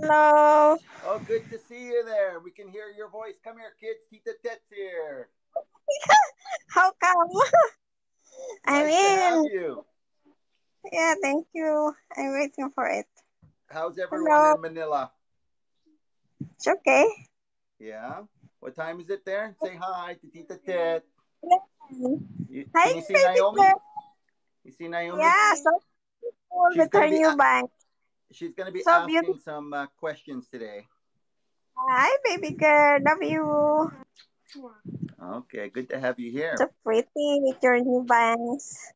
Hello. Oh, good to see you there. We can hear your voice. Come here, kids. Tita Tet's here. How come? I'm Nice to have in. you. Yeah, thank you. I'm waiting for it. How's everyone Hello. in Manila? It's okay. Yeah? What time is it there? Say hi to Tita Tet. Hi, Can you see baby Naomi? girl. You see Naomi? Yeah, so cool She's with gonna her be new bank. she's gonna be So asking beautiful. some questions today. Hi, baby girl. Love you. Okay, good to have you here. So pretty with your new bangs.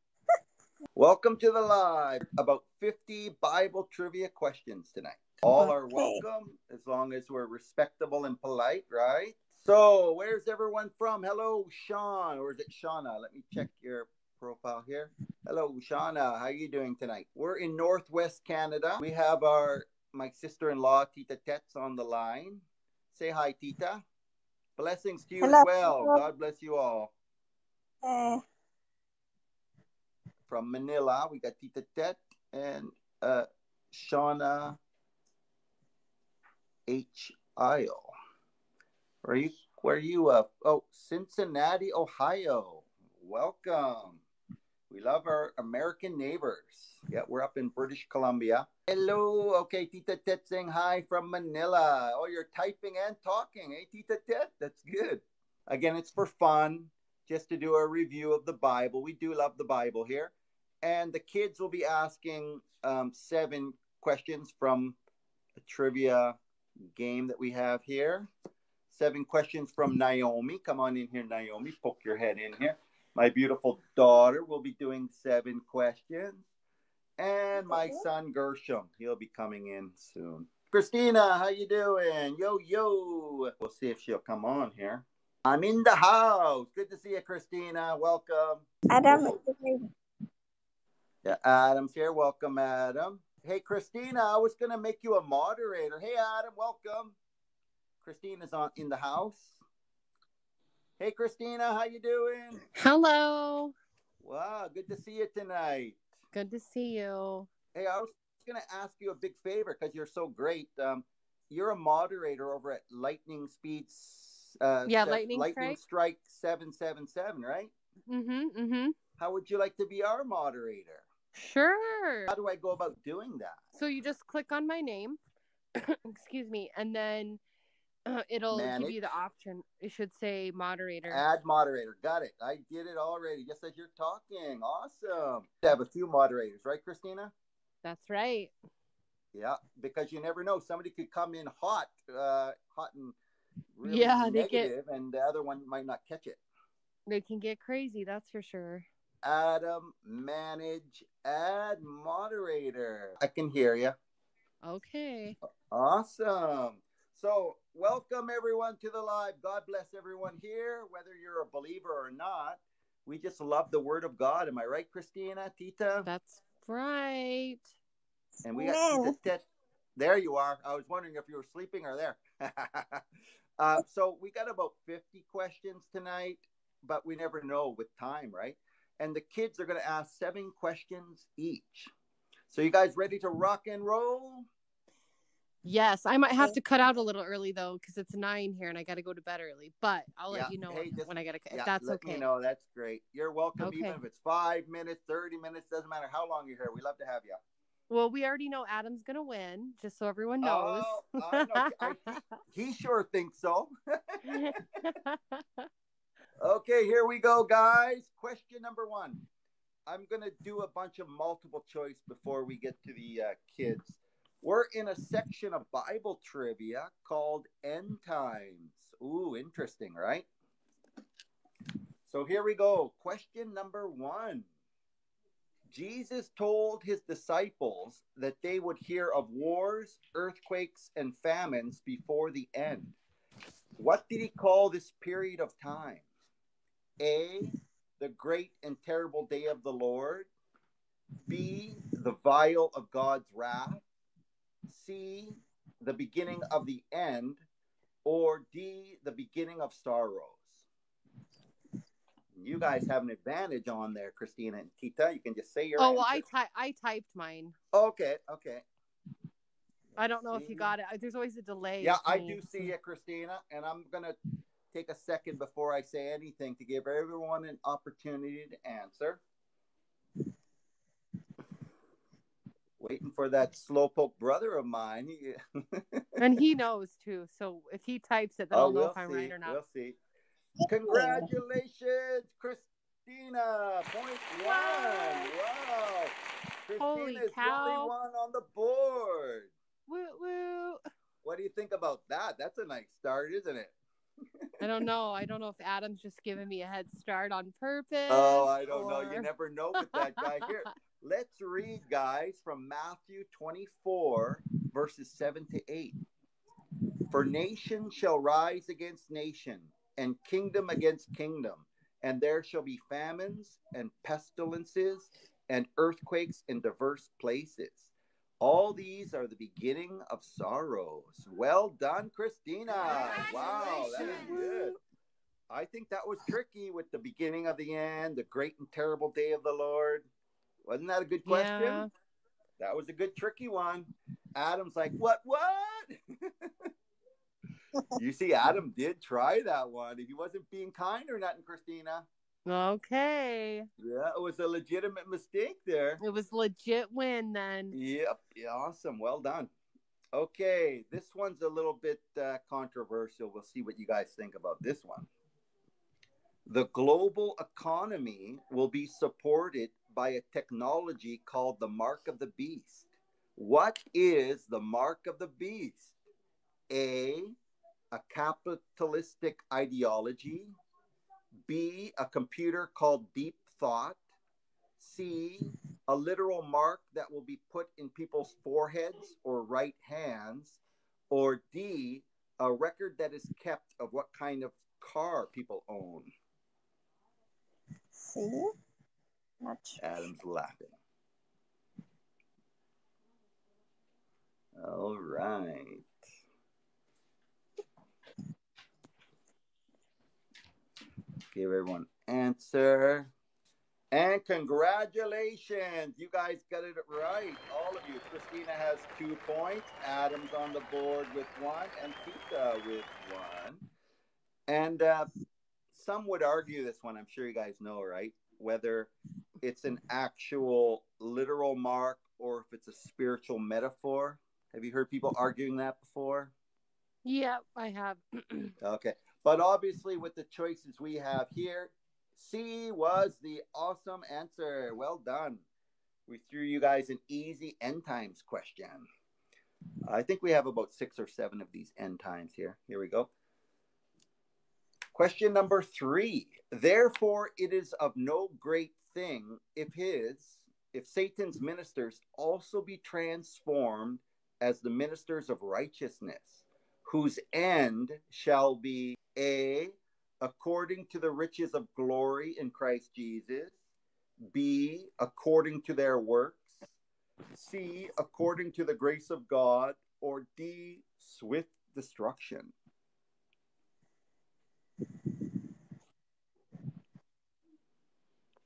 Welcome to the live. About 50 Bible trivia questions tonight. All are Okay. welcome as long as we're respectable and polite, right? So, where's everyone from? Hello, Sean, or is it Shauna? Let me check your profile here. Hello, Shauna. How are you doing tonight? We're in Northwest Canada. We have my sister-in-law, Tita Tets, on the line. Say hi, Tita. Blessings to you as Hello. well. God bless you all. Eh, From Manila, we got Tita Tet and Shauna H.I.O. Where are you? Oh, Cincinnati, Ohio. Welcome. We love our American neighbors. Yeah, we're up in British Columbia. Hello. Okay, Tita Tet saying hi from Manila. Oh, you're typing and talking. Hey, Tita Tet, that's good. Again, it's for fun, just to do a review of the Bible. We do love the Bible here. And the kids will be asking 7 questions from a trivia game that we have here. 7 questions from Naomi. Come on in here, Naomi. Poke your head in here. My beautiful daughter will be doing 7 questions. And my son Gershom, he'll be coming in soon. Christina, how you doing? Yo, yo. We'll see if she'll come on here. I'm in the house. Good to see you, Christina. Welcome. Adam. Yeah, Adam's here. Welcome, Adam. Hey, Christina, I was going to make you a moderator. Hey, Adam, welcome. Christina's in the house. Hey, Christina, how you doing? Hello. Wow, good to see you tonight. Good to see you. Hey, I was going to ask you a big favor because you're so great. You're a moderator over at Lightning Speeds. Lightning Strike 777, right? Mm-hmm. How would you like to be our moderator? Sure. How do I go about doing that? So you just click on my name, excuse me, and then it'll give you the option. It should say moderator. Add moderator. Got it. I did it already, just as you're talking. Awesome. I have a few moderators, right, Christina? That's right. Yeah, because you never know. Somebody could come in hot and really negative, and the other one might not catch it. They can get crazy, that's for sure. Adam, manage, add moderator. I can hear you. Okay. Awesome. So, welcome everyone to the live. God bless everyone here, whether you're a believer or not. We just love the Word of God. Am I right, Christina, Tita? That's right. And we got Tita Tet. There you are. I was wondering if you were sleeping or there. So, we got about 50 questions tonight, but we never know with time, right? And the kids are going to ask 7 questions each. So, you guys ready to rock and roll? Yes, I might have to cut out a little early though, because it's 9 here and I got to go to bed early. But I'll let you know when I got to. If that's let okay. me know. That's great. You're welcome, even if it's 5 minutes, 30 minutes. Doesn't matter how long you're here. We love to have you. Well, we already know Adam's gonna win, just so everyone knows. Oh, I know. He sure thinks so. Okay, here we go, guys. Question number 1. I'm gonna do a bunch of multiple choice before we get to the kids. We're in a section of Bible trivia called End Times. Ooh, interesting, right? So here we go. Question number 1. Jesus told his disciples that they would hear of wars, earthquakes, and famines before the end. What did he call this period of time? A, the great and terrible day of the Lord. B, the vial of God's wrath. C, the beginning of the end. Or D, the beginning of sorrows. You guys have an advantage on there, Christina and Tita. You can just say your answer. Well, I typed mine. Okay. I don't know if you got it. There's always a delay. Yeah, I do see it, Christina, and I'm going to take a second before I say anything to give everyone an opportunity to answer. Waiting for that slowpoke brother of mine. And he knows, too. So if he types it, then I'll know if I'm right or not. We'll see. Congratulations, Christina. Point one. Wow. Christina is the only one on the board. Woo woo. What do you think about that? That's a nice start, isn't it? I don't know. I don't know if Adam's just giving me a head start on purpose. Oh, I don't know. You never know with that guy. Here, let's read, guys, from Matthew 24, verses 7 to 8. For nation shall rise against nation, and kingdom against kingdom, and there shall be famines and pestilences and earthquakes in diverse places. All these are the beginning of sorrows. Well done, Christina. Wow, that is good. I think that was tricky with the beginning of the end, the great and terrible day of the Lord. Wasn't that a good question? Yeah. That was a good, tricky one. Adam's like, what? You see, Adam did try that one. He wasn't being kind or nothing, Christina. Okay. Yeah, it was a legitimate mistake there. It was legit win then. Yep. Yeah, awesome. Well done. Okay, this one's a little bit controversial. We'll see what you guys think about this one. The global economy will be supported by a technology called the Mark of the Beast. What is the Mark of the Beast? A capitalistic ideology. B, a computer called deep thought. C, a literal mark that will be put in people's foreheads or right hands. Or D, a record that is kept of what kind of car people own. C? Not sure. Adam's laughing. All right. Give everyone answer. And congratulations. You guys got it right. All of you. Christina has 2 points. Adam's on the board with 1. And Tita with 1. And some would argue this one. I'm sure you guys know, right? Whether it's an actual literal mark or if it's a spiritual metaphor. Have you heard people arguing that before? Yeah, I have. Okay. But obviously with the choices we have here, C was the awesome answer. Well done. We threw you guys an easy end times question. I think we have about 6 or 7 of these end times here. Here we go. Question number 3. Therefore, it is of no great thing if Satan's ministers also be transformed as the ministers of righteousness, whose end shall be A, according to the riches of glory in Christ Jesus, B, according to their works, C, according to the grace of God, or D, swift destruction.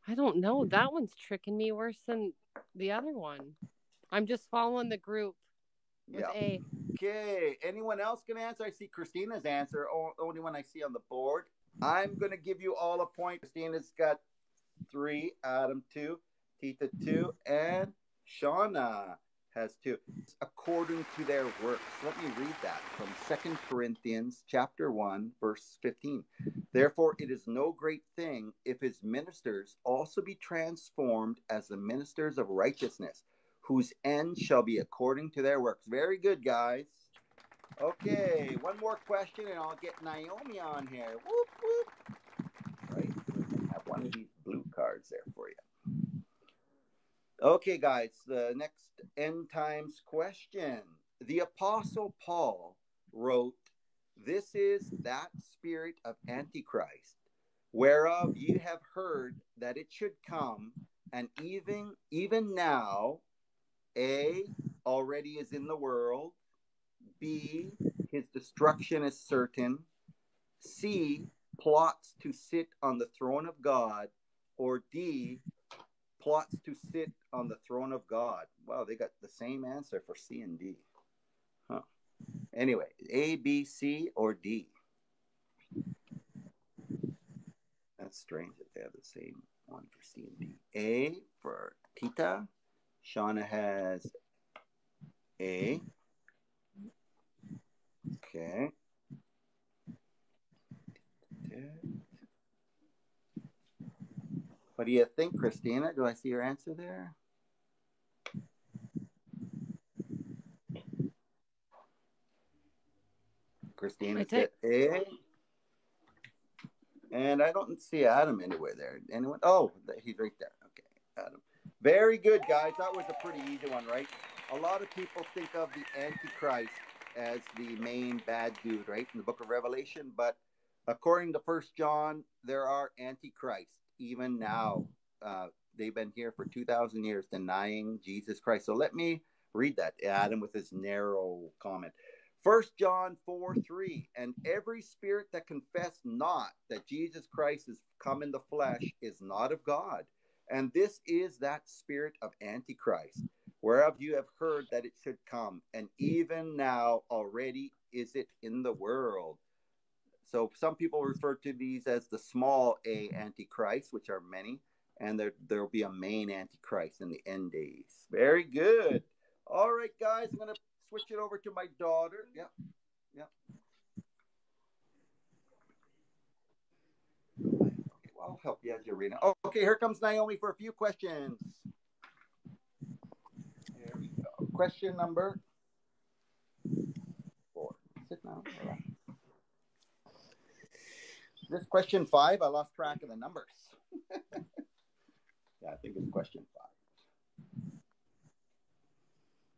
I don't know. That one's tricking me worse than the other one. I'm just following the group with A. Okay. Anyone else can answer? I see Christina's answer. Only one I see on the board. I'm going to give you all a point. Christina's got 3, Adam 2, Tita 2, and Shauna has 2. According to their works. Let me read that from 2 Corinthians chapter 1, verse 15. Therefore, it is no great thing if his ministers also be transformed as the ministers of righteousness, whose end shall be according to their works. Very good, guys. Okay, one more question, and I'll get Naomi on here. Whoop, whoop. Right, I have one of these blue cards there for you. Okay, guys, the next end times question. The Apostle Paul wrote, "This is that spirit of Antichrist, whereof ye have heard that it should come, and even now, A, already is in the world, B, his destruction is certain, C, plots to sit on the throne of God, or D, plots to sit on the throne of God." Wow, they got the same answer for C and D. Huh. Anyway, A, B, C, or D? That's strange that they have the same one for C and D. A for Tita. Shauna has A. Okay. What do you think, Christina? Do I see your answer there? Christina said A. And I don't see Adam anywhere there. Anyone? Oh, he's right there. Okay, Adam. Very good, guys. That was a pretty easy one, right? A lot of people think of the Antichrist as the main bad dude, right, in the book of Revelation. But according to 1 John, there are Antichrists even now. They've been here for 2,000 years denying Jesus Christ. So let me read that, Adam, with his narrow comment. 1 John 4:3, and every spirit that confess not that Jesus Christ is come in the flesh is not of God. And this is that spirit of Antichrist, whereof you have heard that it should come, and even now already is it in the world. So some people refer to these as the small a Antichrist, which are many, and there will be a main Antichrist in the end days. Very good. All right, guys, I'm going to switch it over to my daughter. Yep. Okay, well, I'll help you as you're reading. Oh, okay, here comes Naomi for a few questions. Here we go. Question number 4. Sit down. This question 5, I lost track of the numbers. Yeah, I think it's question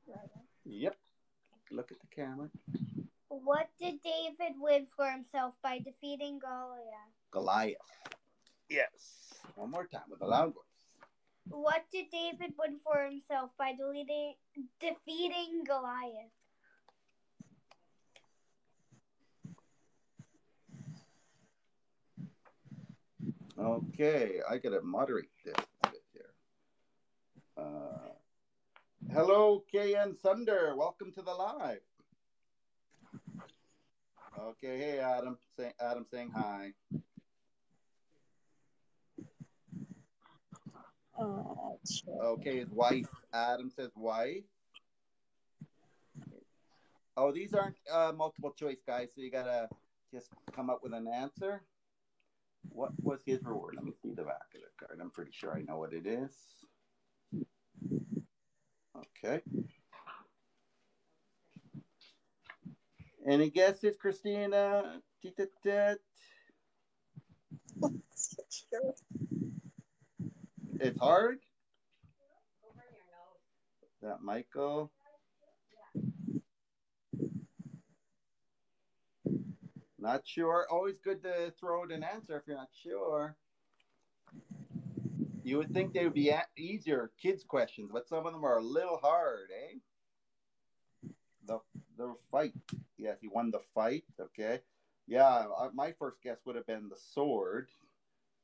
5. Yep. Look at the camera. What did David win for himself by defeating Goliath? Yes. One more time with a loud voice. What did David win for himself by defeating Goliath? Okay, I gotta moderate this a bit here. Hello, KN Sunder. Welcome to the live. Okay, hey Adam. Adam saying hi. Okay, his wife. Adam says wife. Oh, these aren't multiple choice, guys, so you gotta just come up with an answer. What was his reward? Let me see the back of the card. I'm pretty sure I know what it is. Okay. Any guesses, Christina? It's hard? That Michael? Not sure. Always good to throw out an answer if you're not sure. You would think they would be easier kids' questions, but some of them are a little hard, eh? The fight. Yes, he won the fight. Okay. Yeah, my first guess would have been the sword.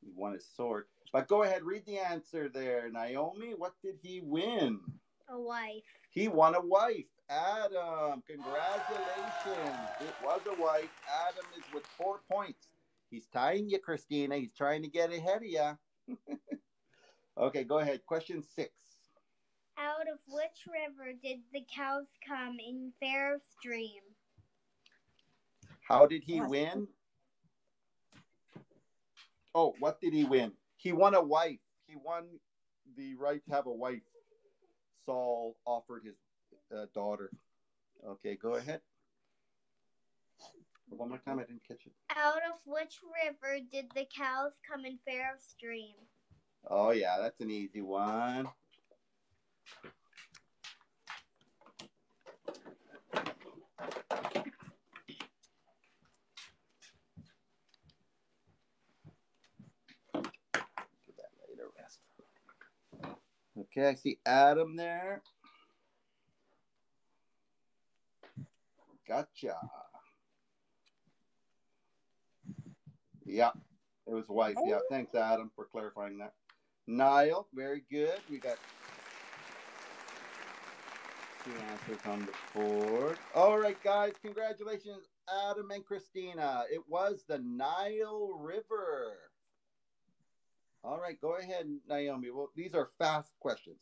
He won his sword. But go ahead, read the answer there, Naomi. What did he win? A wife. He won a wife. Adam, congratulations. It was a wife. Adam is with 4 points. He's tying you, Christina. He's trying to get ahead of you. Okay, go ahead. Question 6. Out of which river did the cows come in Pharaoh's dream? How did he win? Oh, what did he win? He won a wife. He won the right to have a wife. Saul offered his daughter. Okay, go ahead. One more time, I didn't catch it. Out of which river did the cows come in Pharaoh's dream? Oh, yeah, that's an easy one. Okay, I see Adam there. Gotcha. Yeah, it was wife. Yeah, thanks, Adam, for clarifying that. Niall, very good. We got The answers on the board. All right, guys. Congratulations, Adam and Christina. It was the Nile River. All right, go ahead, Naomi. Well, these are fast questions.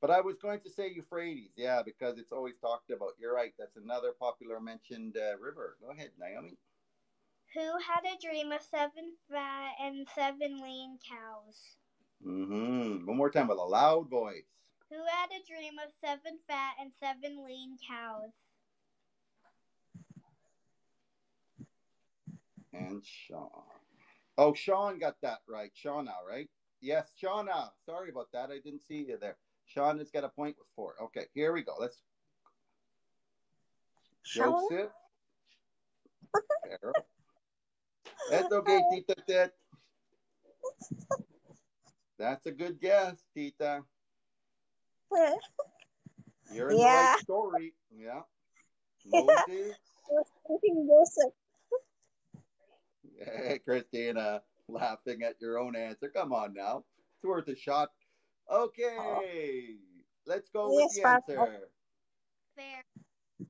But I was going to say Euphrates, yeah, because it's always talked about. You're right. That's another popular mentioned river. Go ahead, Naomi. Who had a dream of 7 fat and 7 lean cows? One more time with a loud voice. Who had a dream of 7 fat and 7 lean cows? And Sean. Oh, Sean got that right. Shauna, right? Yes, Shauna. Sorry about that. I didn't see you there. Sean has got a point with 4. Okay, here we go. Let's. Joseph. Pharaoh. That's okay, Tita Ted. That's a good guess, Tita. You're in the right story. Yeah. Moses. Joseph. Hey, Christina, laughing at your own answer. Come on now. It's worth a shot. Okay. Let's go with the answer. Fair.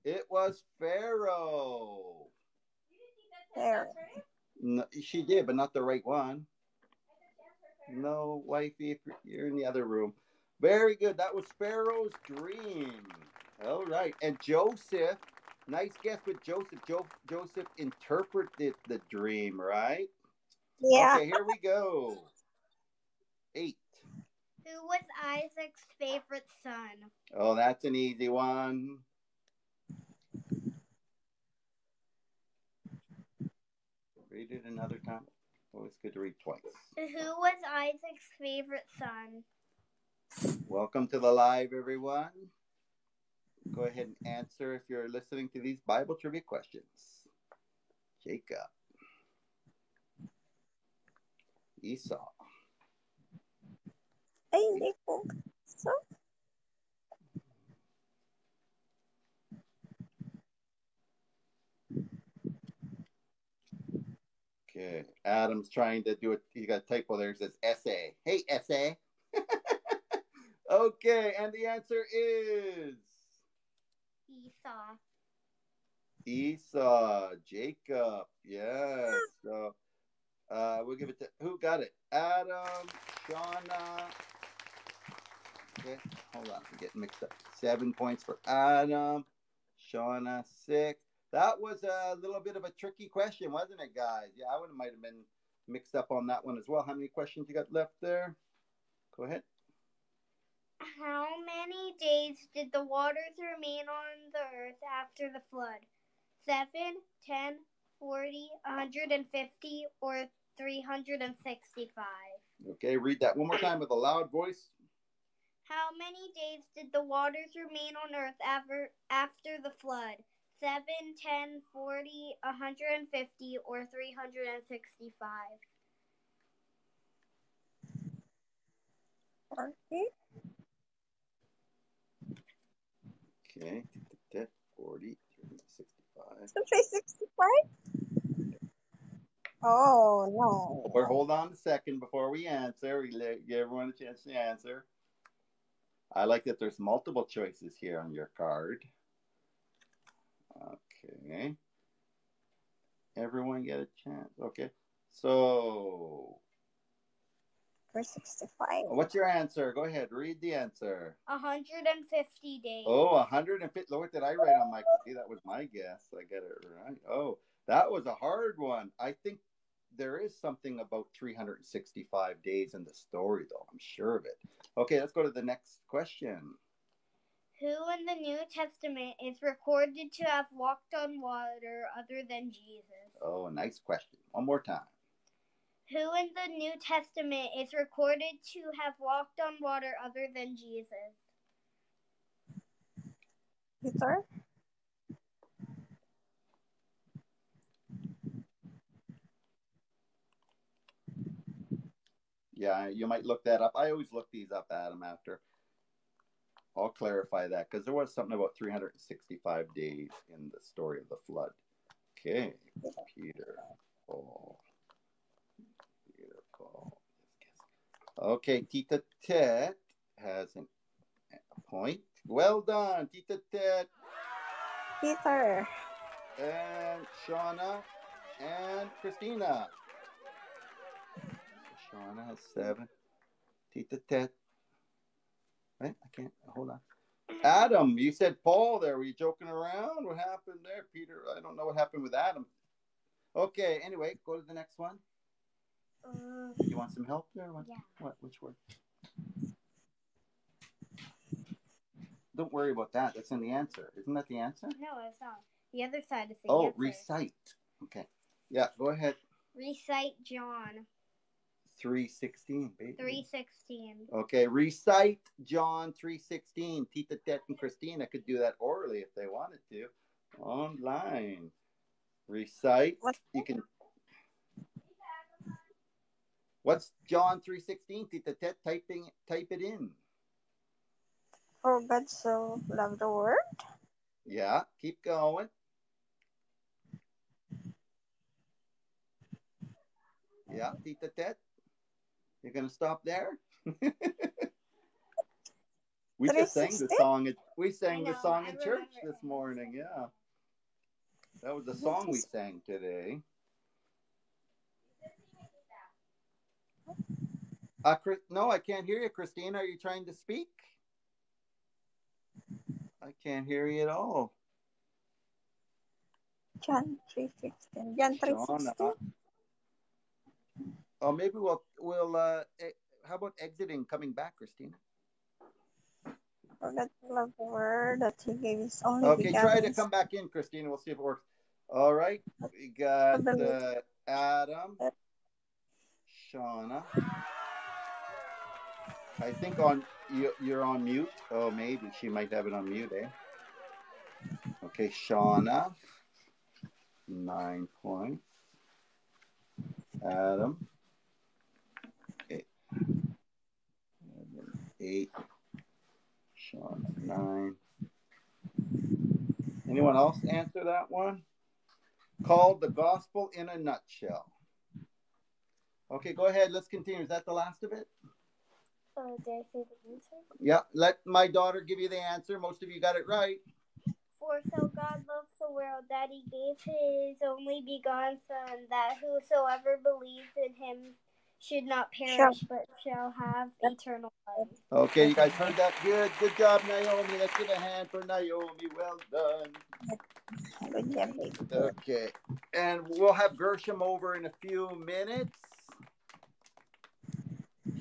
It was Pharaoh. You didn't think that's her name? No, she did, but not the right one. No, wifey, you're in the other room. Very good. That was Pharaoh's dream. All right. And Joseph, nice guess with Joseph. Joseph interpreted the dream, right? Yeah. Okay, here we go. 8. Who was Isaac's favorite son? Oh, that's an easy one. Read it another time. Always good to read twice. Who was Isaac's favorite son? Welcome to the live, everyone. Go ahead and answer if you're listening to these Bible trivia questions. Jacob. Esau. So? Okay. Adam's trying to do it. He got a typo there. It says essay. Hey, essay. Okay, and the answer is Esau. Jacob. Yes. So we'll give it to who got it? Adam, Shauna. Okay, hold on. I'm getting mixed up. 7 points for Adam. Shauna, 6. That was a little bit of a tricky question, wasn't it, guys? Yeah, I might have been mixed up on that one as well. How many questions you got left there? Go ahead. How many days did the waters remain on the earth after the flood? 7, 10, 40, 150, or 365? Okay, read that one more time with a loud voice. How many days did the waters remain on earth after the flood? 7, 10, 40, 150, or 365? Okay, 40, 365. 365? Oh, no. Or hold on a second before we answer. We give everyone a chance to answer. I like that there's multiple choices here on your card. Okay. Everyone get a chance. Okay. So 365. what's your answer? Go ahead. Read the answer. 150 days. Oh, 150. What did I write on my copy? That was my guess. I get it right. Oh, that was a hard one. I think there is something about 365 days in the story, though. I'm sure of it. Okay, let's go to the next question. Who in the New Testament is recorded to have walked on water other than Jesus? Oh, nice question. One more time. Who in the New Testament is recorded to have walked on water other than Jesus? Peter? Yeah, you might look that up. I always look these up, Adam, after. I'll clarify that because there was something about 365 days in the story of the flood. Okay, Peter, Paul. Okay, Tita Tet has a point. Well done, Tita Ted. Peter. And Shauna and Christina. Shauna has 7. Tita Ted. Right? I can't. Hold on. Adam, you said Paul there. Were you joking around? What happened there, Peter? I don't know what happened with Adam. Okay, anyway, go to the next one. You want some help there? What? Yeah. What? Which word? Don't worry about that. That's in the answer. Isn't that the answer? No, it's not. The other side is the answer. Oh, recite. Okay. Yeah, go ahead. Recite John 3:16, baby. 3:16. Okay, recite John 3:16. Tita Tet and Christina could do that orally if they wanted to. Online. Recite. What? You can. What's John 3:16? Tita Tet, type it in. For God so loved the world. Yeah, keep going. Yeah, Tita Tet. You're gonna stop there? We just sang the song. We sang the song in church this morning. Yeah, that was the song we sang today. No, I can't hear you, Christine. Are you trying to speak? I can't hear you at all. John 3:16. John 3:16. Oh, maybe we'll how about exiting, coming back, Christina? For God loved the world that He gave His only Okay, begotten. try to come back in, Christina. We'll see if it works. All right, we got Adam, Shauna. I think you're on mute. Oh, maybe she might have it on mute, eh? Okay, Shauna, 9 points. Adam, 8. Shauna, 9. Anyone else answer that one? Called the gospel in a nutshell. Okay, go ahead. Let's continue. Is that the last of it? Did I say the answer? Yeah, let my daughter give you the answer. Most of you got it right. For so God loves the world that He gave His only begotten Son, that whosoever believes in Him should not perish, but shall have eternal life. Okay, you guys heard that? Good. Good job, Naomi. Let's give a hand for Naomi. Well done. Okay, and we'll have Gershom over in a few minutes.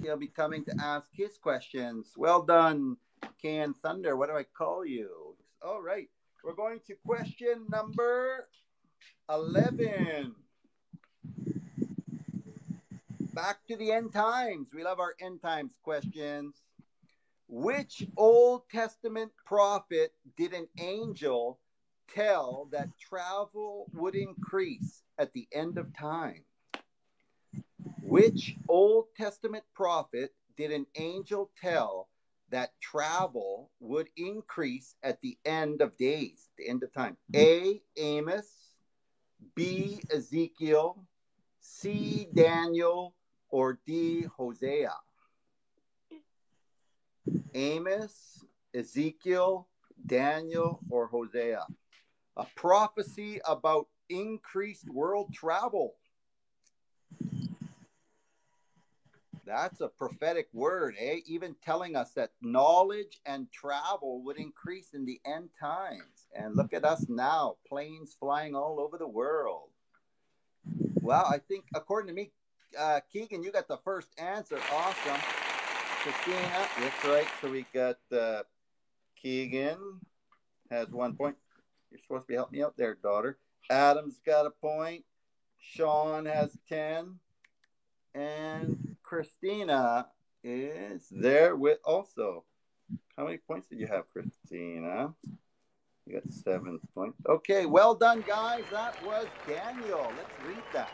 He'll be coming to ask his questions. Well done, Can Thunder. What do I call you? All right. We're going to question number 11. Back to the end times. We love our end times questions. Which Old Testament prophet did an angel tell that travel would increase at the end of time? Which Old Testament prophet did an angel tell that travel would increase at the end of days, the end of time? A, Amos, B, Ezekiel, C, Daniel, or D, Hosea? Amos, Ezekiel, Daniel, or Hosea? A prophecy about increased world travel. That's a prophetic word, eh? Even telling us that knowledge and travel would increase in the end times. And look at us now, planes flying all over the world. Well, I think, according to me, Keegan, you got the first answer. Awesome. Christina, that's right. So we got Keegan has 1 point. You're supposed to be helping me out there, daughter. Adam's got a point. Sean has 10. And Christina is there with also. How many points did you have, Christina? You got 7 points. Okay, well done, guys. That was Daniel. Let's read that.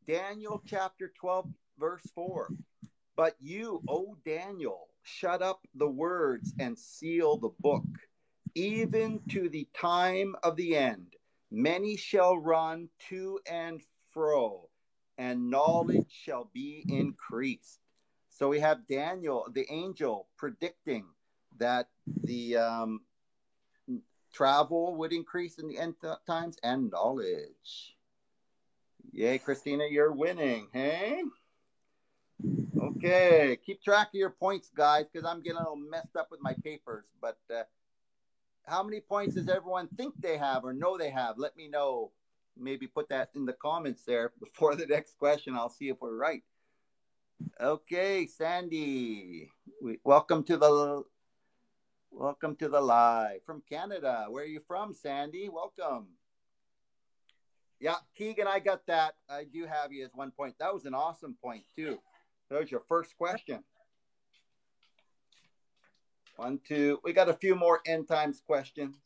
Daniel chapter 12, verse 4. But you, O Daniel, shut up the words and seal the book, even to the time of the end. Many shall run to and fro, and knowledge shall be increased. So we have Daniel, the angel, predicting that the travel would increase in the end times and knowledge. Yay, Christina, you're winning, hey? Okay, keep track of your points, guys, because I'm getting a little messed up with my papers. But how many points does everyone think they have or know they have? Let me know. Maybe put that in the comments there before the next question. I'll see if we're right. Okay, Sandy, welcome to the live from Canada. Where are you from, Sandy? Welcome. Yeah, Keegan, I got that. I do have you as 1 point. That was an awesome point, too. That was your first question. 1, 2. We got a few more end times questions.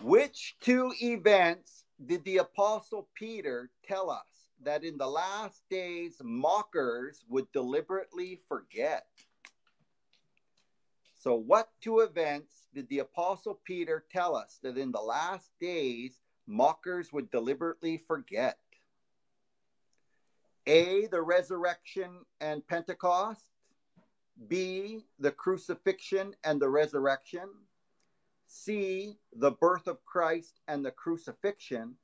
Which 2 events did the Apostle Peter tell us that in the last days mockers would deliberately forget? So what 2 events did the Apostle Peter tell us that in the last days mockers would deliberately forget? A, the resurrection and Pentecost. B, the crucifixion and the resurrection. C, the birth of Christ and the crucifixion.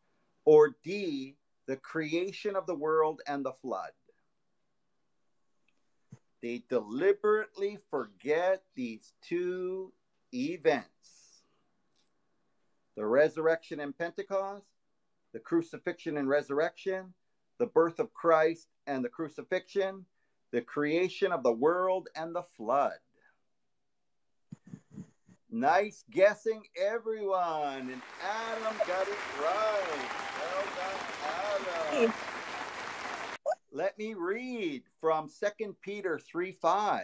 Or D, the creation of the world and the flood. They deliberately forget these 2 events. The resurrection and Pentecost, the crucifixion and resurrection, the birth of Christ and the crucifixion, the creation of the world and the flood. Nice guessing, everyone. And Adam got it right. Well done, Adam. Let me read from 2 Peter 3:5.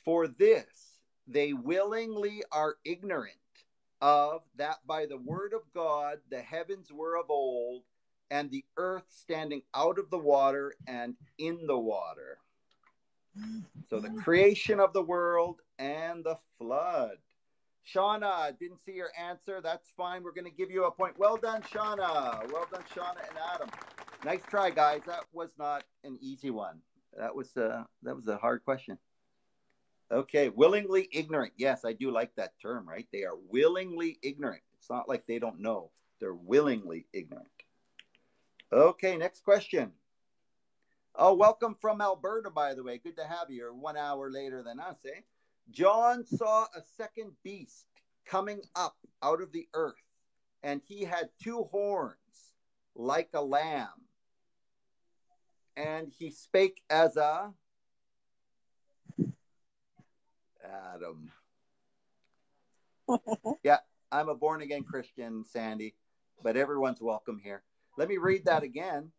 For this, they willingly are ignorant of that by the word of God the heavens were of old, and the earth standing out of the water and in the water. So the creation of the world and the flood. Shauna, didn't see your answer. That's fine. We're going to give you a point. Well done, Shauna. Well done, Shauna and Adam. Nice try, guys. That was not an easy one. That was a hard question. Okay, willingly ignorant. Yes, I do like that term, right? They are willingly ignorant. It's not like they don't know. They're willingly ignorant. Okay, next question. Oh, welcome from Alberta, by the way. Good to have you. You're 1 hour later than us, eh? John saw a second beast coming up out of the earth, and he had 2 horns like a lamb. And he spake as a... Adam. Yeah, I'm a born-again Christian, Sandy, but everyone's welcome here. Let me read that again.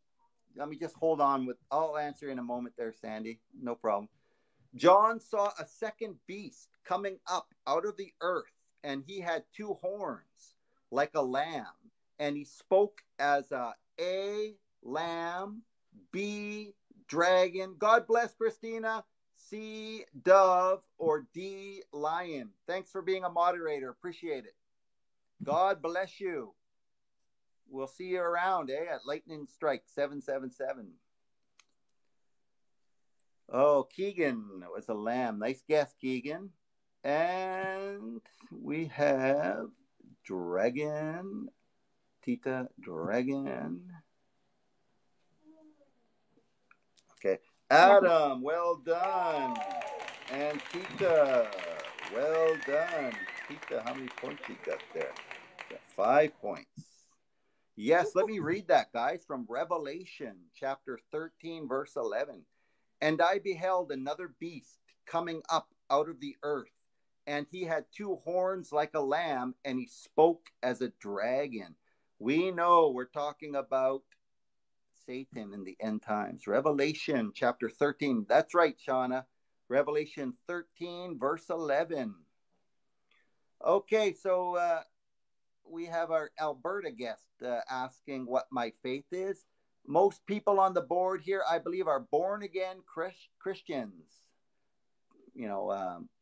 Let me just hold on. I'll answer in a moment there, Sandy. No problem. John saw a second beast coming up out of the earth, and he had 2 horns like a lamb, and he spoke as A, lamb, B, dragon. God bless, Christina. C, dove, or D, lion. Thanks for being a moderator. Appreciate it. God bless you. We'll see you around, at Lightning Strike 777. Oh, Keegan was a lamb. Nice guess, Keegan. And we have Dragon. Tita Dragon. Okay. Adam, well done. And Tita, well done. Tita, how many points you got there? Got 5 points. Yes, let me read that, guys, from Revelation chapter 13, verse 11. And I beheld another beast coming up out of the earth, and he had 2 horns like a lamb, and he spoke as a dragon. We know we're talking about Satan in the end times. Revelation chapter 13. That's right, Shauna. Revelation 13, verse 11. Okay, so we have our Alberta guest asking what my faith is. Most people on the board here, I believe, are born-again Christians.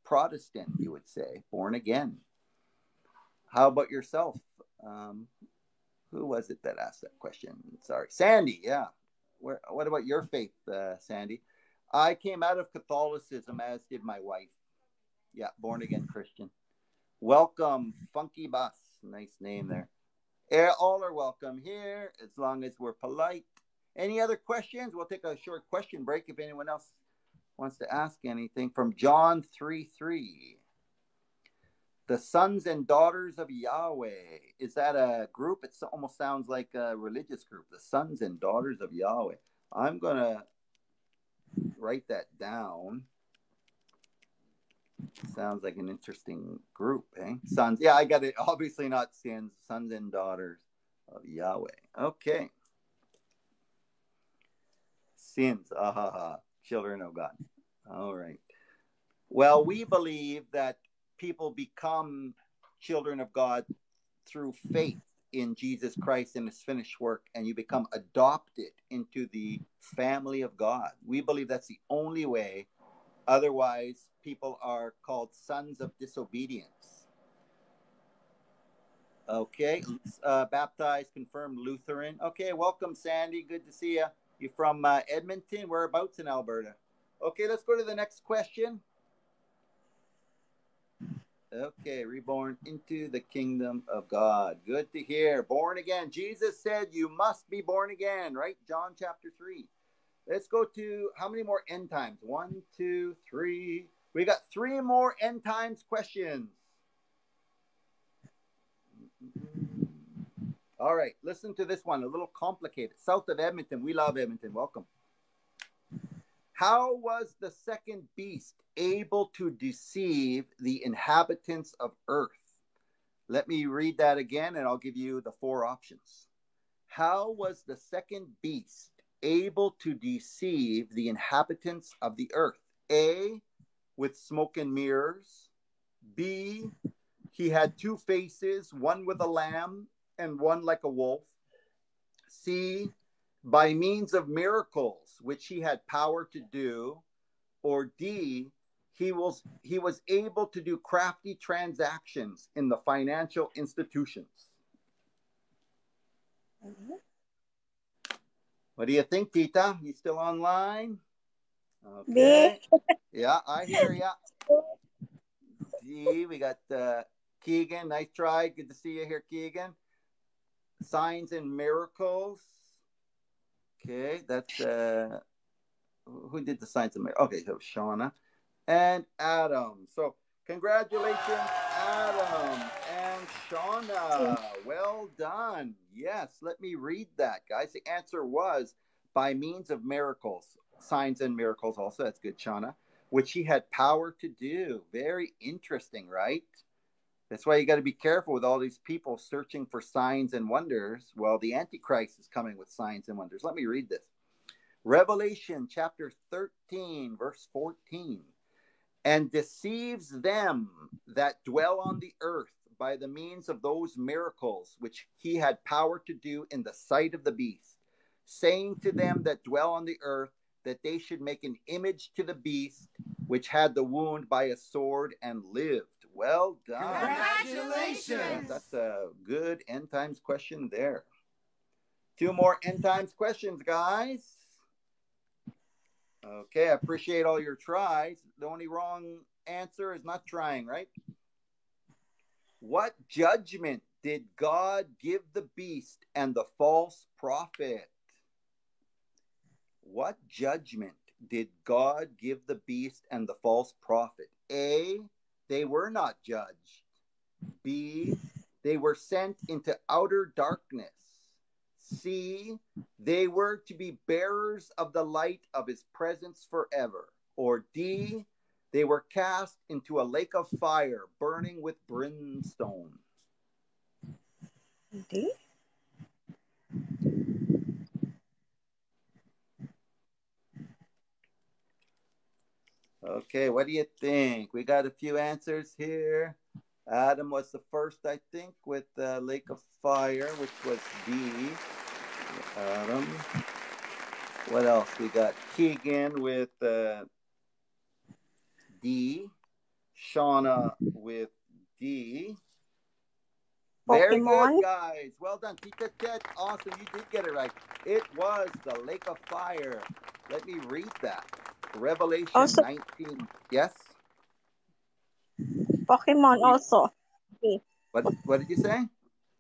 Protestant, you would say. Born again. How about yourself? Who was it that asked that question? Sorry. Sandy, yeah. What about your faith, Sandy? I came out of Catholicism, as did my wife. Yeah, born again Christian. Welcome, Funky Bus. Nice name there. All are welcome here as long as we're polite. Any other questions? We'll take a short question break if anyone else wants to ask anything. From John 3:3. The sons and daughters of Yahweh. Is that a group? It almost sounds like a religious group. The sons and daughters of Yahweh. I'm going to write that down. Sounds like an interesting group, eh? Sons. Yeah, I got it. Obviously not sins. Sons and daughters of Yahweh. Okay. Sins. Children of God. All right. Well, we believe that people become children of God through faith in Jesus Christ and his finished work, and you become adopted into the family of God. We believe that's the only way. Otherwise, people are called sons of disobedience. Okay, baptized, confirmed Lutheran. Okay, welcome, Sandy. Good to see you. You're from Edmonton. Whereabouts in Alberta? Okay, let's go to the next question. Okay, reborn into the kingdom of God. Good to hear. Born again. Jesus said you must be born again, right? John chapter 3. Let's go to how many more end times? 1, 2, 3. We got 3 more end times questions. All right, listen to this one. A little complicated. South of Edmonton. We love Edmonton. Welcome. How was the second beast able to deceive the inhabitants of earth? Let me read that again, and I'll give you the 4 options. How was the second beast able to deceive the inhabitants of the earth? A, with smoke and mirrors. B, he had 2 faces, one with a lamb and one like a wolf. C, by means of miracles, which he had power to do. Or D, he was able to do crafty transactions in the financial institutions. Mm-hmm. What do you think, Tita? You still online? Okay. Yeah, I hear ya. D, we got Keegan. Nice try. Good to see you here, Keegan. Signs and miracles. Okay, that's who did the signs and miracles? Okay, so Shauna and Adam. So congratulations, Adam and Shauna. Well done. Yes, let me read that, guys. The answer was by means of miracles, signs and miracles also. That's good, Shauna, which he had power to do. Very interesting, right? That's why you got to be careful with all these people searching for signs and wonders. Well, the Antichrist is coming with signs and wonders. Let me read this. Revelation chapter 13, verse 14. And deceives them that dwell on the earth by the means of those miracles which he had power to do in the sight of the beast, saying to them that dwell on the earth that they should make an image to the beast which had the wound by a sword and lived. Well done. Congratulations. That's a good end times question there. 2 more end times questions, guys. Okay, I appreciate all your tries. The only wrong answer is not trying, right? What judgment did God give the beast and the false prophet? What judgment did God give the beast and the false prophet? A, they were not judged. B, they were sent into outer darkness. C, they were to be bearers of the light of his presence forever. Or D, they were cast into a lake of fire burning with brimstone. D? Okay, what do you think? We got a few answers here. Adam was the first, I think, with the lake of fire, which was D. Adam. What else? We got Keegan with D. Shauna with D. Very Pokemon. good, guys. Well done. Tita Ted, awesome. You did get it right. It was the lake of fire. Let me read that. Revelation 19. Yes? Pokemon also. Okay. What did you say?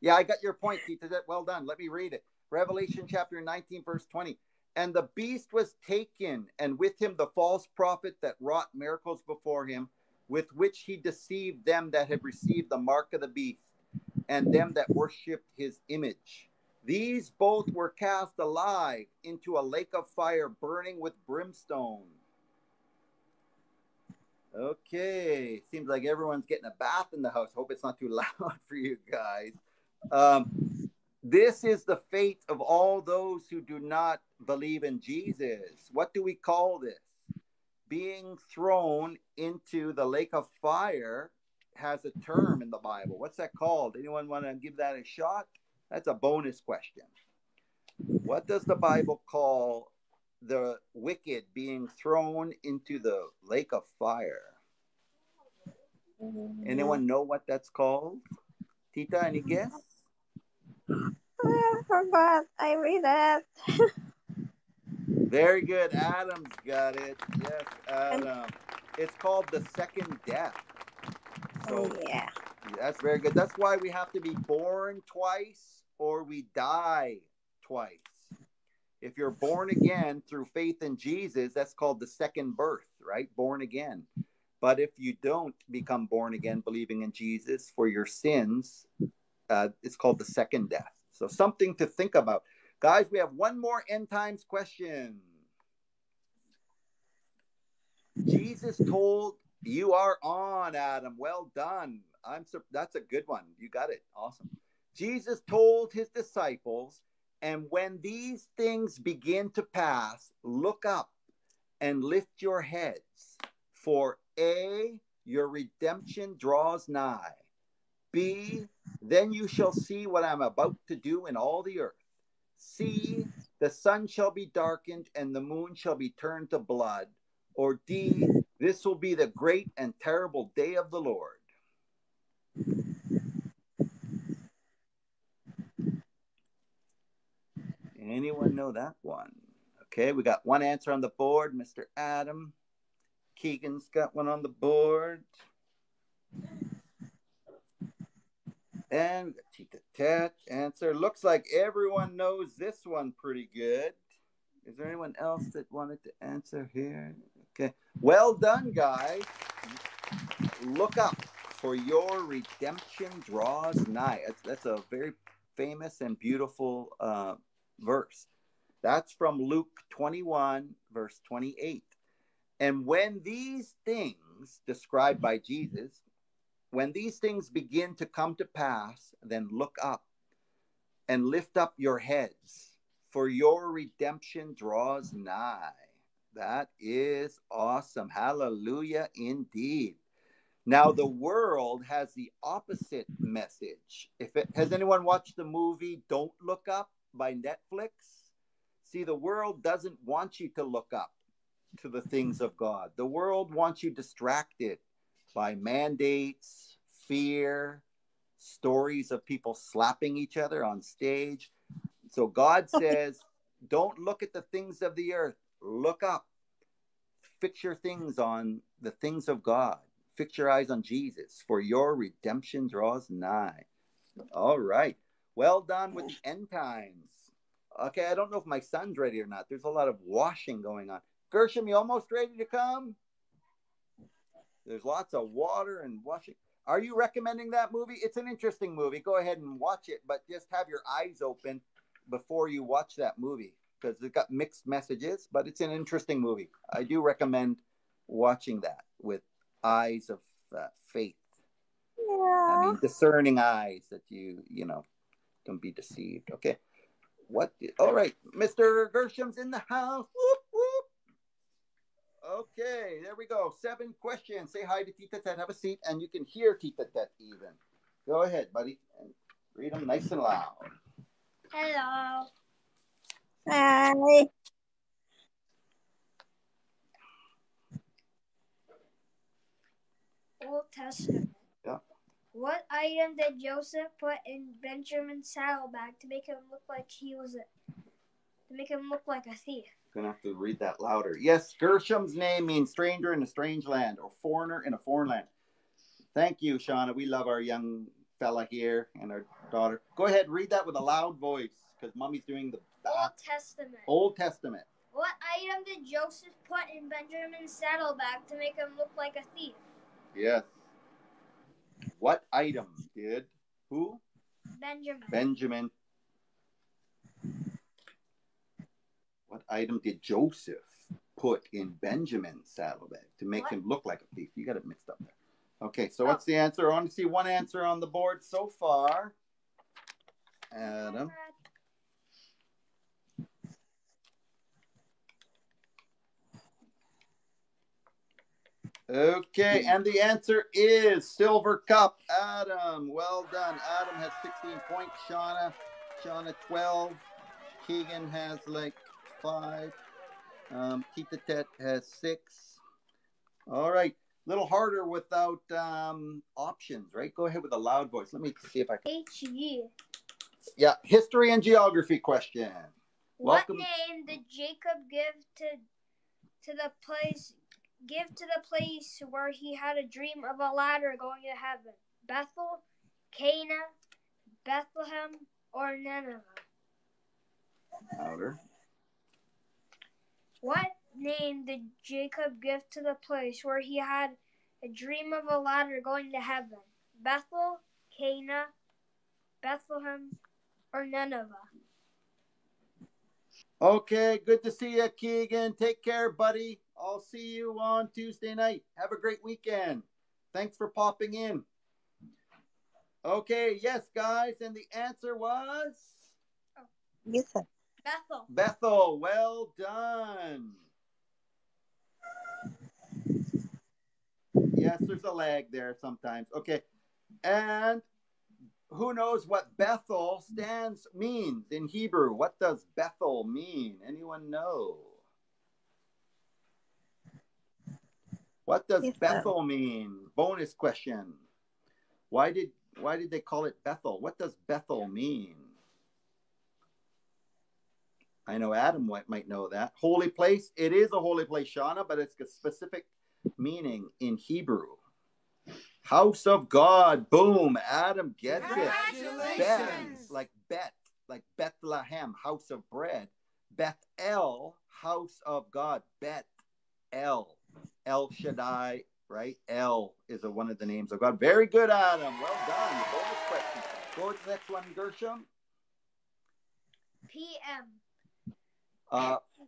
Yeah, I got your point, Tita. Well done. Let me read it. Revelation chapter 19, verse 20. And the beast was taken, and with him the false prophet that wrought miracles before him, with which he deceived them that had received the mark of the beast, and them that worshipped his image. These both were cast alive into a lake of fire burning with brimstone. Okay, seems like everyone's getting a bath in the house. Hope it's not too loud for you guys. This is the fate of all those who do not believe in Jesus. What do we call this? Being thrown into the lake of fire has a term in the Bible. What's that called? Anyone want to give that a shot? That's a bonus question. What does the Bible call the wicked being thrown into the lake of fire? Anyone know what that's called? Tita, any guess? I forgot. I read it. Very good. Adam's got it. Yes, Adam. It's called the second death. So yeah. That's very good. That's why we have to be born twice or we die twice. If you're born again through faith in Jesus, that's called the second birth, right? Born again. But if you don't become born again, believing in Jesus for your sins, it's called the second death. So something to think about. Guys, we have one more end times question. Jesus told, you are on, Adam. Well done. That's a good one. You got it. Awesome. Jesus told his disciples, and when these things begin to pass, look up and lift your heads. For A, your redemption draws nigh. B, then you shall see what I'm about to do in all the earth. C, the sun shall be darkened and the moon shall be turned to blood. Or D, this will be the great and terrible day of the Lord. Anyone know that one? Okay, we got one answer on the board. Mr. Adam. Keegan's got one on the board. And Tita answer. Looks like everyone knows this one pretty good. Is there anyone else that wanted to answer here? Okay. Well done, guys. Look up, for your redemption draws nigh. That's a very famous and beautiful verse. That's from Luke 21, verse 28. And when these things described by Jesus, when these things begin to come to pass, then look up and lift up your heads, for your redemption draws nigh. That is awesome. Hallelujah indeed. Now, the world has the opposite message. Has anyone watched the movie Don't Look Up by Netflix? See, the world doesn't want you to look up to the things of God. The world wants you distracted by mandates, fear, stories of people slapping each other on stage. So God says, don't look at the things of the earth. Look up. Fix your things on the things of God. Fix your eyes on Jesus, for your redemption draws nigh. All right. Well done with the end times. Okay, I don't know if my son's ready or not. There's a lot of washing going on. Gershom, you almost ready to come? There's lots of water and washing. Are you recommending that movie? It's an interesting movie. Go ahead and watch it, but just have your eyes open before you watch that movie, because it got mixed messages, but it's an interesting movie. I do recommend watching that with eyes of faith. Yeah. I mean, discerning eyes that you don't be deceived. Okay. All right. Mr. Gershom's in the house. Whoop, whoop. Okay, there we go. 7 questions. Say hi to Tita Tet. Have a seat, and you can hear Tita Tet even. Go ahead, buddy. And read them nice and loud. Hello. Hi. Old Testament. Yeah. What item did Joseph put in Benjamin's saddlebag to make him look like a thief? Gonna have to read that louder. Yes, Gershom's name means stranger in a strange land, or foreigner in a foreign land. Thank you, Shauna. We love our young fella here and our daughter. Go ahead, read that with a loud voice, because Mommy's doing the Old Testament. Old Testament. What item did Joseph put in Benjamin's saddlebag to make him look like a thief? Yes. What item did who? Benjamin. What item did Joseph put in Benjamin's saddlebag to make him look like a thief? You got it mixed up there. Okay, so what's the answer? I want to see one answer on the board so far. Adam. Okay, and the answer is silver cup. Adam, well done. Adam has 16 points. Shauna 12. Keegan has like 5. Tita Tet has 6. All right, a little harder without options, right? Go ahead with a loud voice. Let me see if I can. H-G. Yeah, history and geography question. What name did Jacob give to the place where he had a dream of a ladder going to heaven? Bethel, Cana, Bethlehem, or Nineveh? Louder. What name did Jacob give to the place where he had a dream of a ladder going to heaven? Bethel, Cana, Bethlehem, or Nineveh? Okay, good to see you, Keegan. Take care, buddy. I'll see you on Tuesday night. Have a great weekend. Thanks for popping in. Okay, yes, guys, and the answer was? Yes, sir. Bethel. Bethel, well done. Yes, there's a lag there sometimes. Okay, and who knows what Bethel means in Hebrew? What does Bethel mean? Anyone know? What does Bethel mean? Bonus question. Why did they call it Bethel? What does Bethel mean? I know Adam might know that. Holy place. It is a holy place, Shauna, but it's a specific meaning in Hebrew. House of God. Boom. Adam gets it. Congratulations. Like Bethlehem, house of bread. Bethel, house of God. Bet-El. El Shaddai, right? El is one of the names of God. Very good, Adam. Well done. Bonus question. Go to the next one, Gershom. PM.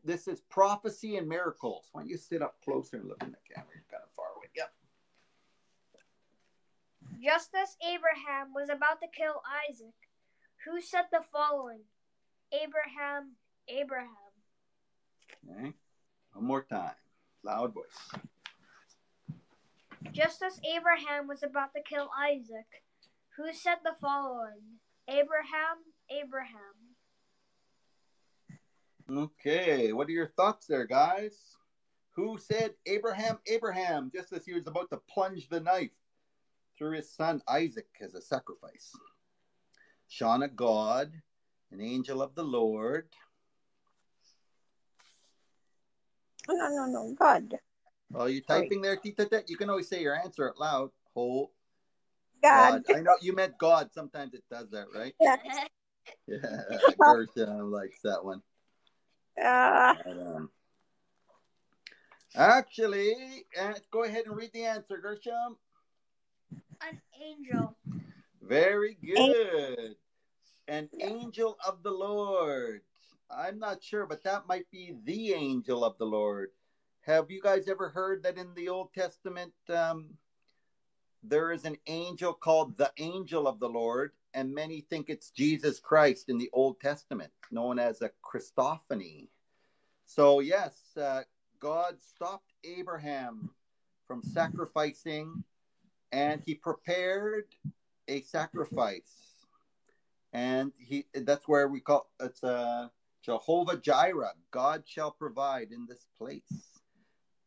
This is prophecy and miracles. Why don't you sit up closer and look in the camera? You're kind of far away. Yep. Just as Abraham was about to kill Isaac, who said the following? Abraham. Okay. One more time. Loud voice. Just as Abraham was about to kill Isaac, who said the following? Abraham. Okay. What are your thoughts there, guys? Who said Abraham, just as he was about to plunge the knife through his son Isaac as a sacrifice? Shauna, God, an angel of the Lord. No, God. Oh, you typing there, Tita? You can always say your answer out loud. God. I know you meant God. Sometimes it does that, right? Yeah. Yeah, Gershom likes that one. Actually, go ahead and read the answer, Gershom. An angel. Very good. An angel of the Lord. I'm not sure, but that might be the angel of the Lord. Have you guys ever heard that in the Old Testament there is an angel called the angel of the Lord, and many think it's Jesus Christ in the Old Testament, known as a Christophany. So yes, God stopped Abraham from sacrificing, and he prepared a sacrifice. And that's where we call it's Jehovah Jireh, God shall provide in this place.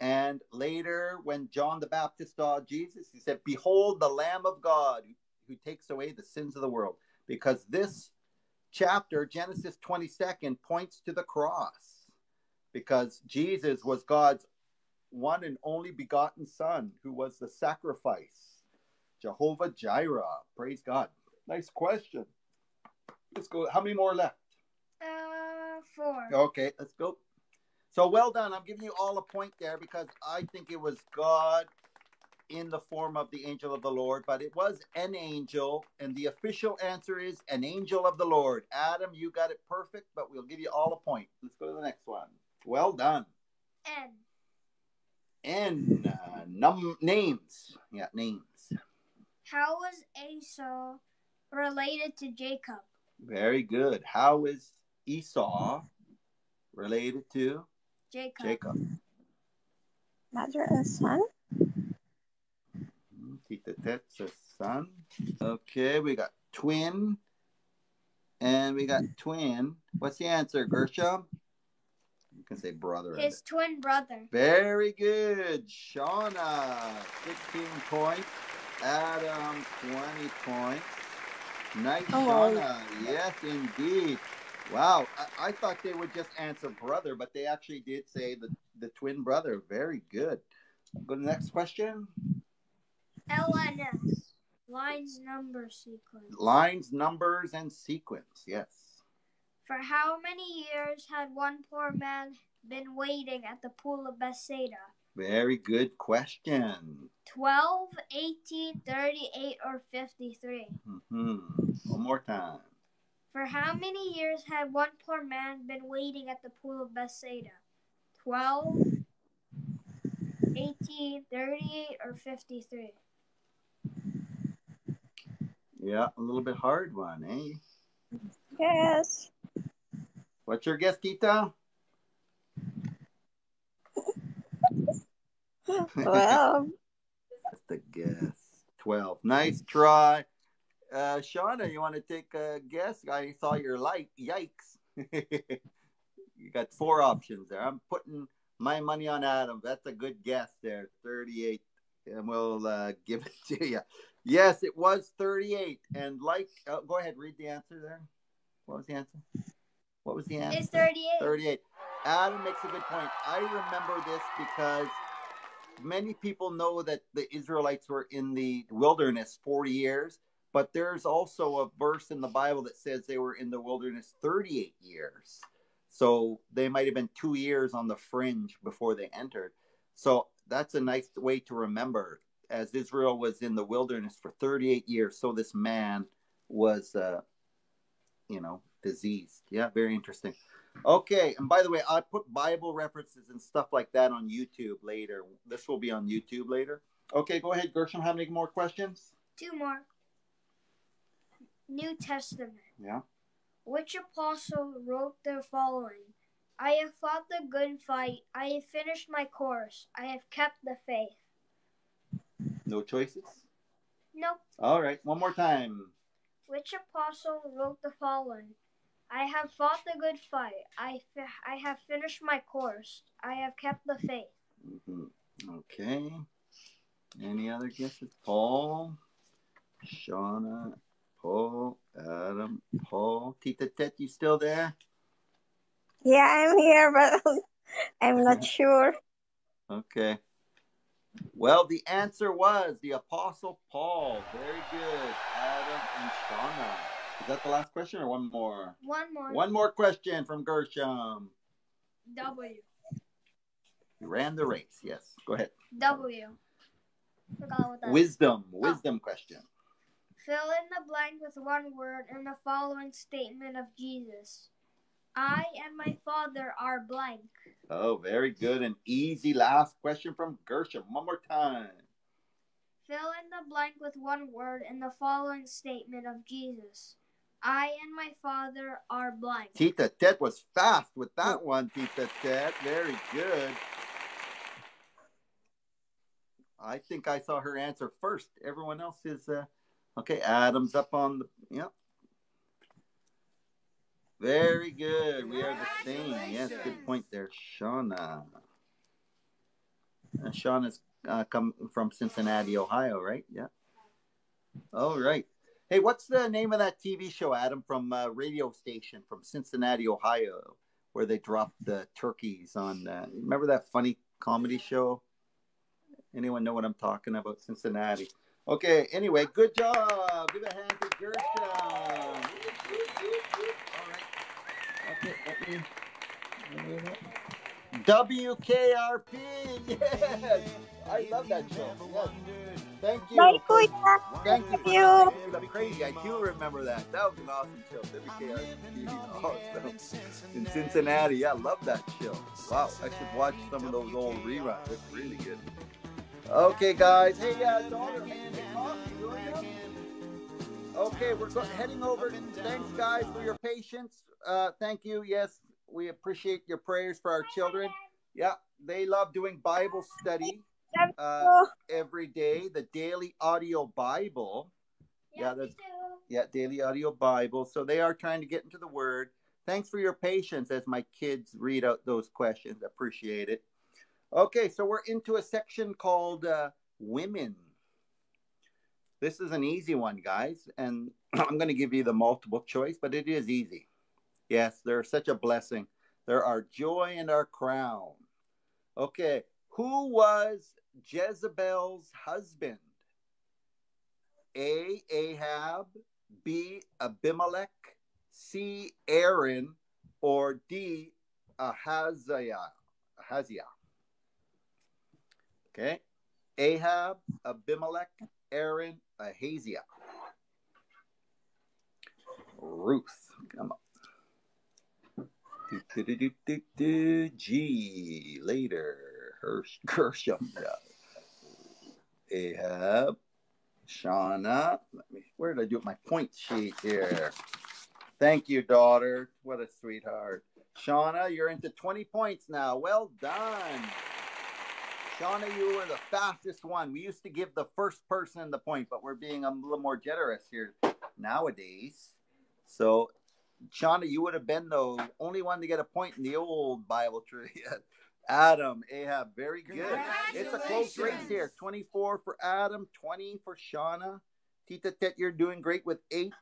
And later, when John the Baptist saw Jesus, he said, behold the Lamb of God who takes away the sins of the world. Because this chapter, Genesis 22, points to the cross. Because Jesus was God's one and only begotten Son, who was the sacrifice Jehovah Jireh. Praise God. Nice question. Let's go. How many more left? 4. Okay, let's go. So well done. I'm giving you all a point there because I think it was God in the form of the angel of the Lord, but it was an angel, and the official answer is an angel of the Lord. Adam, you got it perfect, but we'll give you all a point. Let's go to the next one. Well done. Names. Yeah, names. How was Esau related to Jacob? Very good. How is Esau related to Jacob? Mother and son. Tita Tet says son. Okay, we got twin. And we got twin. What's the answer, Gershom? You can say brother. His twin brother. Very good. Shauna, 16 points. Adam, 20 points. Nice, Shauna. Yes, indeed. Wow. I thought they would just answer brother, but they actually did say the twin brother. Very good. Go to the next question. LNS. Lines, numbers, sequence. Lines, numbers, and sequence. Yes. For how many years had one poor man been waiting at the pool of Bethsaida? Very good question. 12, 18, 38, or 53? One more time. For how many years had one poor man been waiting at the pool of Bethsaida? 12, 18, 38, or 53? Yeah, a little bit hard one, eh? Yes. What's your guess, Tita? Well, That's the guess. 12. Nice try. Shauna, you want to take a guess? I saw your light. Yikes. You got 4 options there. I'm putting my money on Adam. That's a good guess there. 38. And we'll give it to you. Yes, it was 38. And go ahead, read the answer there. What was the answer? It's 38. 38. Adam makes a good point. I remember this because many people know that the Israelites were in the wilderness 40 years, but there's also a verse in the Bible that says they were in the wilderness 38 years. So they might have been 2 years on the fringe before they entered. So that's a nice way to remember. As Israel was in the wilderness for 38 years, so this man was, diseased. Yeah, very interesting. Okay, and by the way, I put Bible references and stuff like that on YouTube later. This will be on YouTube later. Okay, go ahead, Gershom. How many more questions? 2 more. New Testament. Yeah. Which apostle wrote the following? I have fought the good fight. I have finished my course. I have kept the faith. No choices? Nope. All right, one more time. Which apostle wrote the following? I have fought the good fight. I have finished my course. I have kept the faith. Okay. Any other guesses? Paul, Shauna, Paul, Adam, Paul. Tita Tet, you still there? yeah, I'm here, but I'm not sure. Okay. Well, the answer was the Apostle Paul. Very good. Adam and Shauna. Is that the last question or one more? One more. One more question from Gershom. W. You ran the race. Yes. Go ahead. W. Forgot what that Wisdom question. Fill in the blank with one word in the following statement of Jesus. I and my Father are blank. Oh, very good. An easy last question from Gershom. One more time. Fill in the blank with one word in the following statement of Jesus. I and my Father are blank. Tita Tet was fast with that one, Tita Tet. Very good. I think I saw her answer first. Everyone else is... Okay, Adam's up on the... Yep. Very good. We are the same. Yes, good point there, Shauna. Shauna's come from Cincinnati, Ohio, right? Yeah. All right. Hey, what's the name of that TV show, Adam, from a radio station from Cincinnati, Ohio, where they dropped the turkeys on... remember that funny comedy show? Anyone know what I'm talking about? Cincinnati. Okay, anyway, good job. Give a hand to Gershom. All right. Okay, let me WKRP. Yes. I love that show. Yes. Thank you. Bye, Kuya. Thank you for you. making me crazy. I do remember that. That was an awesome show. WKRP. Awesome. In Cincinnati. Yeah, I love that show. Wow. I should watch some of those old reruns. It's really good. Okay, guys. Hey, daughter, make me coffee, will you? Okay, we're heading over. Thanks, guys, for your patience. Thank you. Yes, we appreciate your prayers for our children. Yeah, they love doing Bible study every day. The daily audio Bible. Yeah, daily audio Bible. So they are trying to get into the Word. Thanks for your patience as my kids read out those questions. Appreciate it. Okay, so we're into a section called Women. This is an easy one, guys, and I'm going to give you the multiple choice, but it is easy. Yes, they're such a blessing. They're our joy and our crown. Okay, who was Jezebel's husband? A, Ahab, B, Abimelech, C, Aaron, or D, Ahaziah. Okay, Ahab, Abimelech, Aaron, Ahaziah. Ruth, come on. G, later. Gershom. Ahab, Shauna. Where did I do my point sheet here? Thank you, daughter. What a sweetheart. Shauna, you're into 20 points now. Well done. Shauna, you were the fastest one. We used to give the first person the point, but we're being a little more generous here nowadays. So, Shauna, you would have been the only one to get a point in the old Bible trivia. Adam, Ahab, very good. It's a close race here. 24 for Adam, 20 for Shauna. Tita Tet, you're doing great with 8.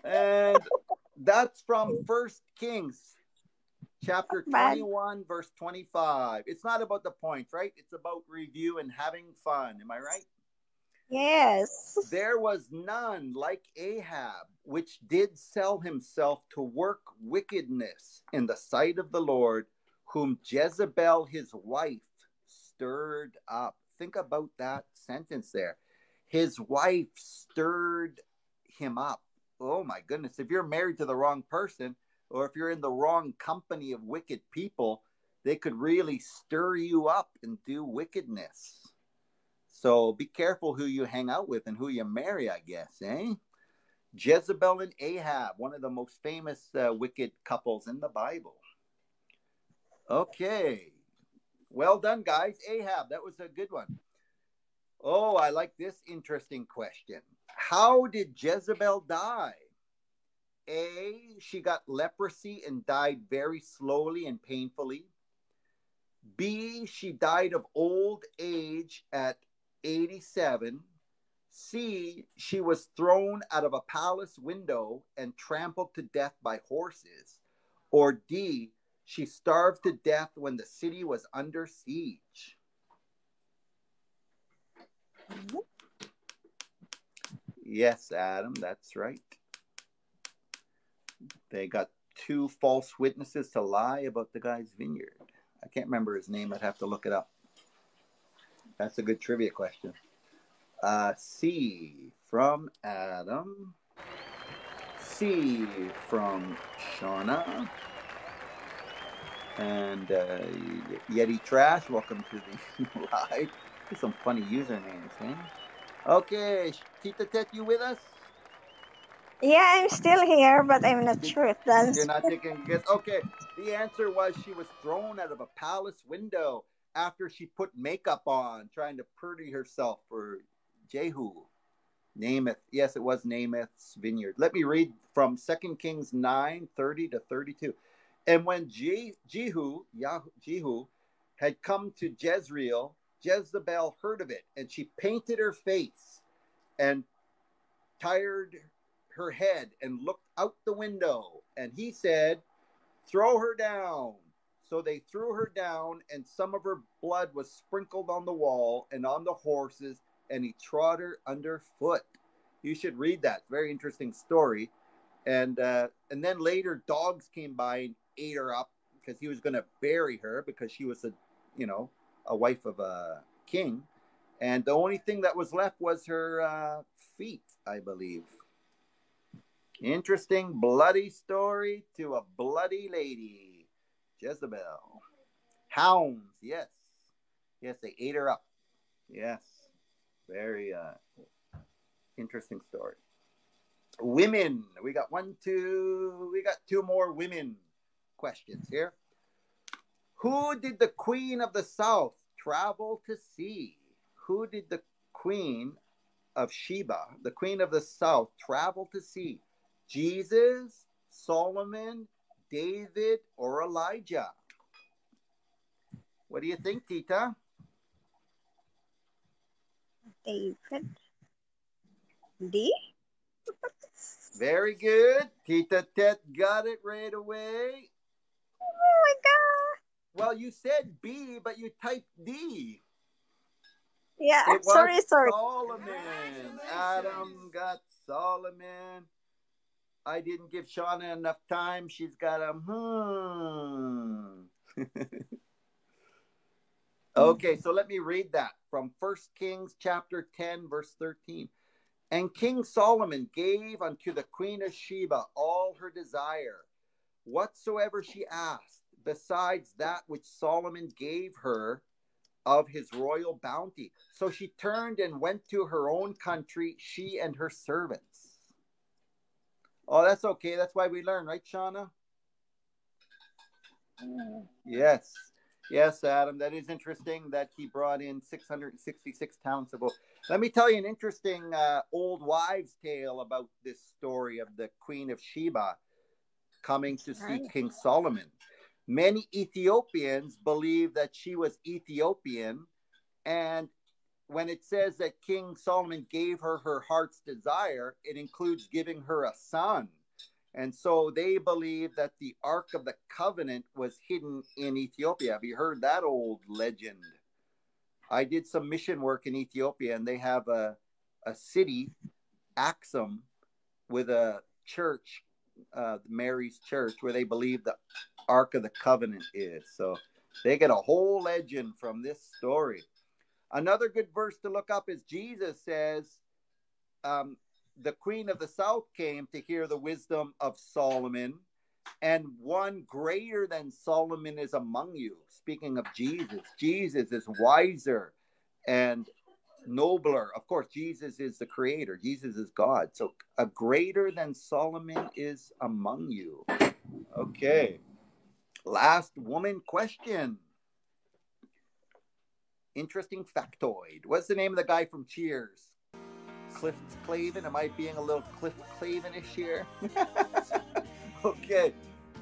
And that's from 1 Kings. Chapter 21, verse 25. It's not about the points, right? It's about review and having fun. Am I right? Yes. There was none like Ahab, which did sell himself to work wickedness in the sight of the Lord, whom Jezebel, his wife, stirred up. Think about that sentence there. His wife stirred him up. Oh, my goodness. If you're married to the wrong person, or if you're in the wrong company of wicked people, they could really stir you up and do wickedness. So be careful who you hang out with and who you marry, I guess, eh? Jezebel and Ahab, one of the most famous wicked couples in the Bible. Okay. Well done, guys. Ahab, that was a good one. Oh, I like this interesting question. How did Jezebel die? A, she got leprosy and died very slowly and painfully. B, she died of old age at 87. C, she was thrown out of a palace window and trampled to death by horses. Or D, she starved to death when the city was under siege. Yes, Adam, that's right. They got 2 false witnesses to lie about the guy's vineyard. I can't remember his name. I'd have to look it up. That's a good trivia question. C from Adam. C from Shauna. And Yeti Trash, welcome to the live. There's some funny usernames, eh? Okay, Tita Tet, you with us? Yeah, I'm still here, but I'm not sure if that's... You're not taking a guess? Okay, the answer was she was thrown out of a palace window after she put makeup on, trying to pretty herself for Jehu. Namath. Yes, it was Namath's vineyard. Let me read from 2 Kings 9, 30 to 32. And when Jehu had come to Jezreel, Jezebel heard of it, and she painted her face and tired her head and looked out the window. And he said, "Throw her down." So they threw her down, and some of her blood was sprinkled on the wall and on the horses, and he trod her underfoot. You should read that. Very interesting story. And then later, dogs came by and ate her up because he was going to bury her because she was a wife of a king. And the only thing that was left was her feet, I believe. Interesting, bloody story to a bloody lady. Jezebel. Hounds, yes. Yes, they ate her up. Yes. Very interesting story. Women. We got two more women questions here. Who did the Queen of the South travel to see? Who did the Queen of Sheba, the Queen of the South, travel to see? Jesus, Solomon, David, or Elijah? What do you think, Tita? David. D? Very good. Tita Tet got it right away. Oh my God. Well, you said B, but you typed D. Yeah, It was sorry. Solomon. Adam got Solomon. I didn't give Shauna enough time. She's got a Okay, so let me read that from 1 Kings chapter 10, verse 13. And King Solomon gave unto the Queen of Sheba all her desire, whatsoever she asked, besides that which Solomon gave her of his royal bounty. So she turned and went to her own country, she and her servants. Oh, that's okay. That's why we learn, right, Shauna? Yes. Yes, Adam. That is interesting that he brought in 666 talents of gold. Let me tell you an interesting old wives' tale about this story of the Queen of Sheba coming to see King Solomon. Many Ethiopians believe that she was Ethiopian, and when it says that King Solomon gave her her heart's desire, it includes giving her a son. And so they believe that the Ark of the Covenant was hidden in Ethiopia. Have you heard that old legend? I did some mission work in Ethiopia, and they have a city, Axum, with a church, Mary's Church, where they believe the Ark of the Covenant is. So they get a whole legend from this story. Another good verse to look up is Jesus says, the Queen of the South came to hear the wisdom of Solomon, and one greater than Solomon is among you. Speaking of Jesus, Jesus is wiser and nobler. Of course, Jesus is the creator. Jesus is God. So a greater than Solomon is among you. Okay. Last woman question. Interesting factoid. What's the name of the guy from Cheers? Cliff Clavin? Am I being a little Cliff Clavin-ish here? Okay.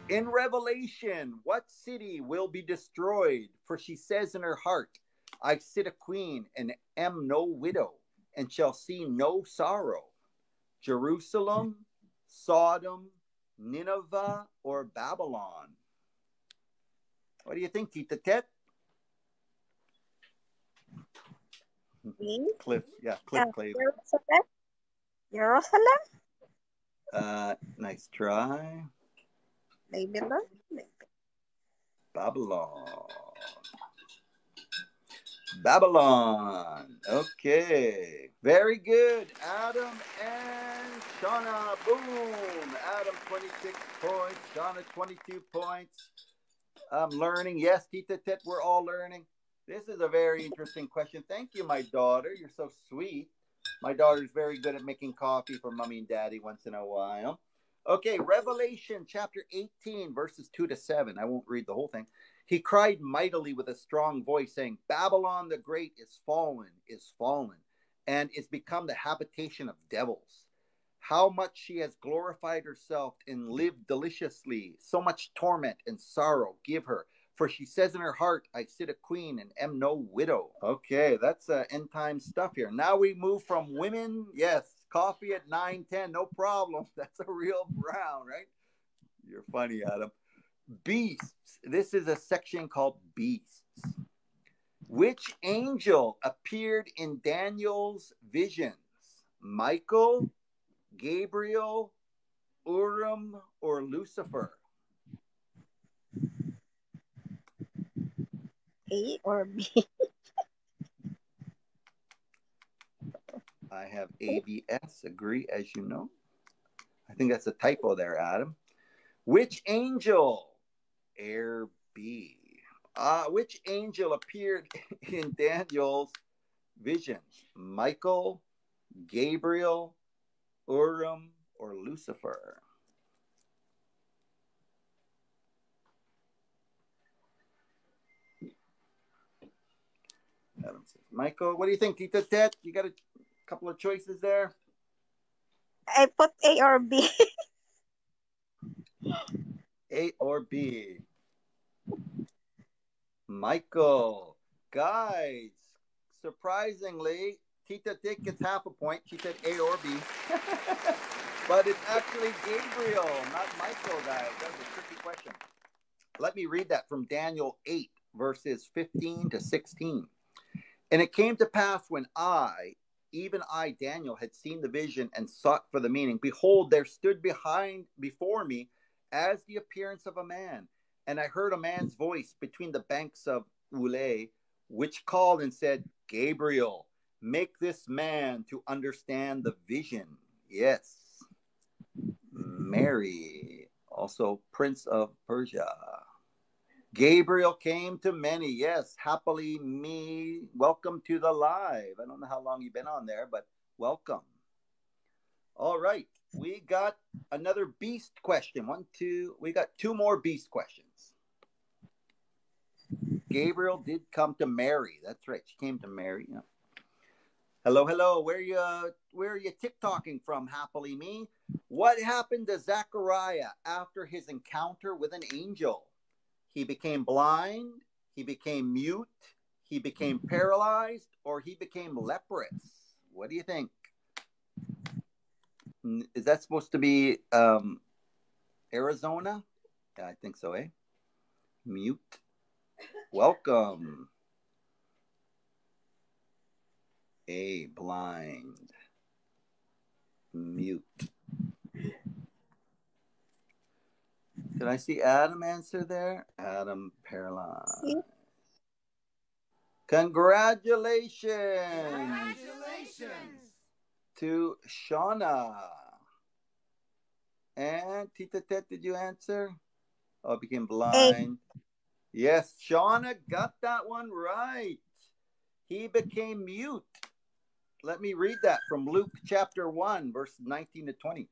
In Revelation, what city will be destroyed? For she says in her heart, I sit a queen and am no widow, and shall see no sorrow. Jerusalem, Sodom, Nineveh, or Babylon? What do you think, Tita Tet? Cliff Clavin. Jerusalem? Nice try. Babylon. Okay. Very good. Adam and Shauna. Boom. Adam 26 points. Shauna 22 points. I'm learning. Yes, Tita Tet, we're all learning. This is a very interesting question. Thank you, my daughter. You're so sweet. My daughter's very good at making coffee for mommy and daddy once in a while. Okay, Revelation chapter 18, verses 2 to 7. I won't read the whole thing. He cried mightily with a strong voice, saying, Babylon the Great is fallen, and is become the habitation of devils. How much she has glorified herself and lived deliciously. So much torment and sorrow give her. For she says in her heart, I sit a queen and am no widow. Okay, that's end time stuff here. Now we move from women. Yes, coffee at 9:10, no problem. That's a real brown, right? You're funny, Adam. Beasts. This is a section called Beasts. Which angel appeared in Daniel's visions? Michael, Gabriel, Urum, or Lucifer? A or B? I have ABS, agree, as you know. I think that's a typo there, Adam. Which angel? Air B. Which angel appeared in Daniel's visions? Michael, Gabriel, Urum, or Lucifer? Adam says, Michael, what do you think, Tita Tet? You got a couple of choices there? I put A or B. A or B? Michael. Guys, surprisingly, Tita Tit gets half a point. She said A or B. But it's actually Gabriel, not Michael, guys. That was a tricky question. Let me read that from Daniel 8, verses 15 to 16. And it came to pass when even I, Daniel, had seen the vision and sought for the meaning. Behold, there stood before me as the appearance of a man. And I heard a man's voice between the banks of Ulai, which called and said, Gabriel, make this man to understand the vision. Yes. Mary, also Prince of Persia. Gabriel came to many. Yes, happily me. Welcome to the live. I don't know how long you've been on there, but welcome. All right. We got another beast question. We got two more beast questions. Gabriel did come to Mary. That's right. She came to Mary. Yeah. Hello. Where are you TikToking from, happily me? What happened to Zechariah after his encounter with an angel? He became blind, he became mute, he became paralyzed, or he became leprous. What do you think? Is that supposed to be Arizona? Yeah, I think so, eh? Mute. Welcome. A, blind. Mute. Did I see Adam answer there? Adam, paralyzed. See? Congratulations. Congratulations To Shauna. And Tita Tet, did you answer? Oh, became blind. A. Yes, Shauna got that one right. He became mute. Let me read that from Luke chapter 1, verses 19 to 20.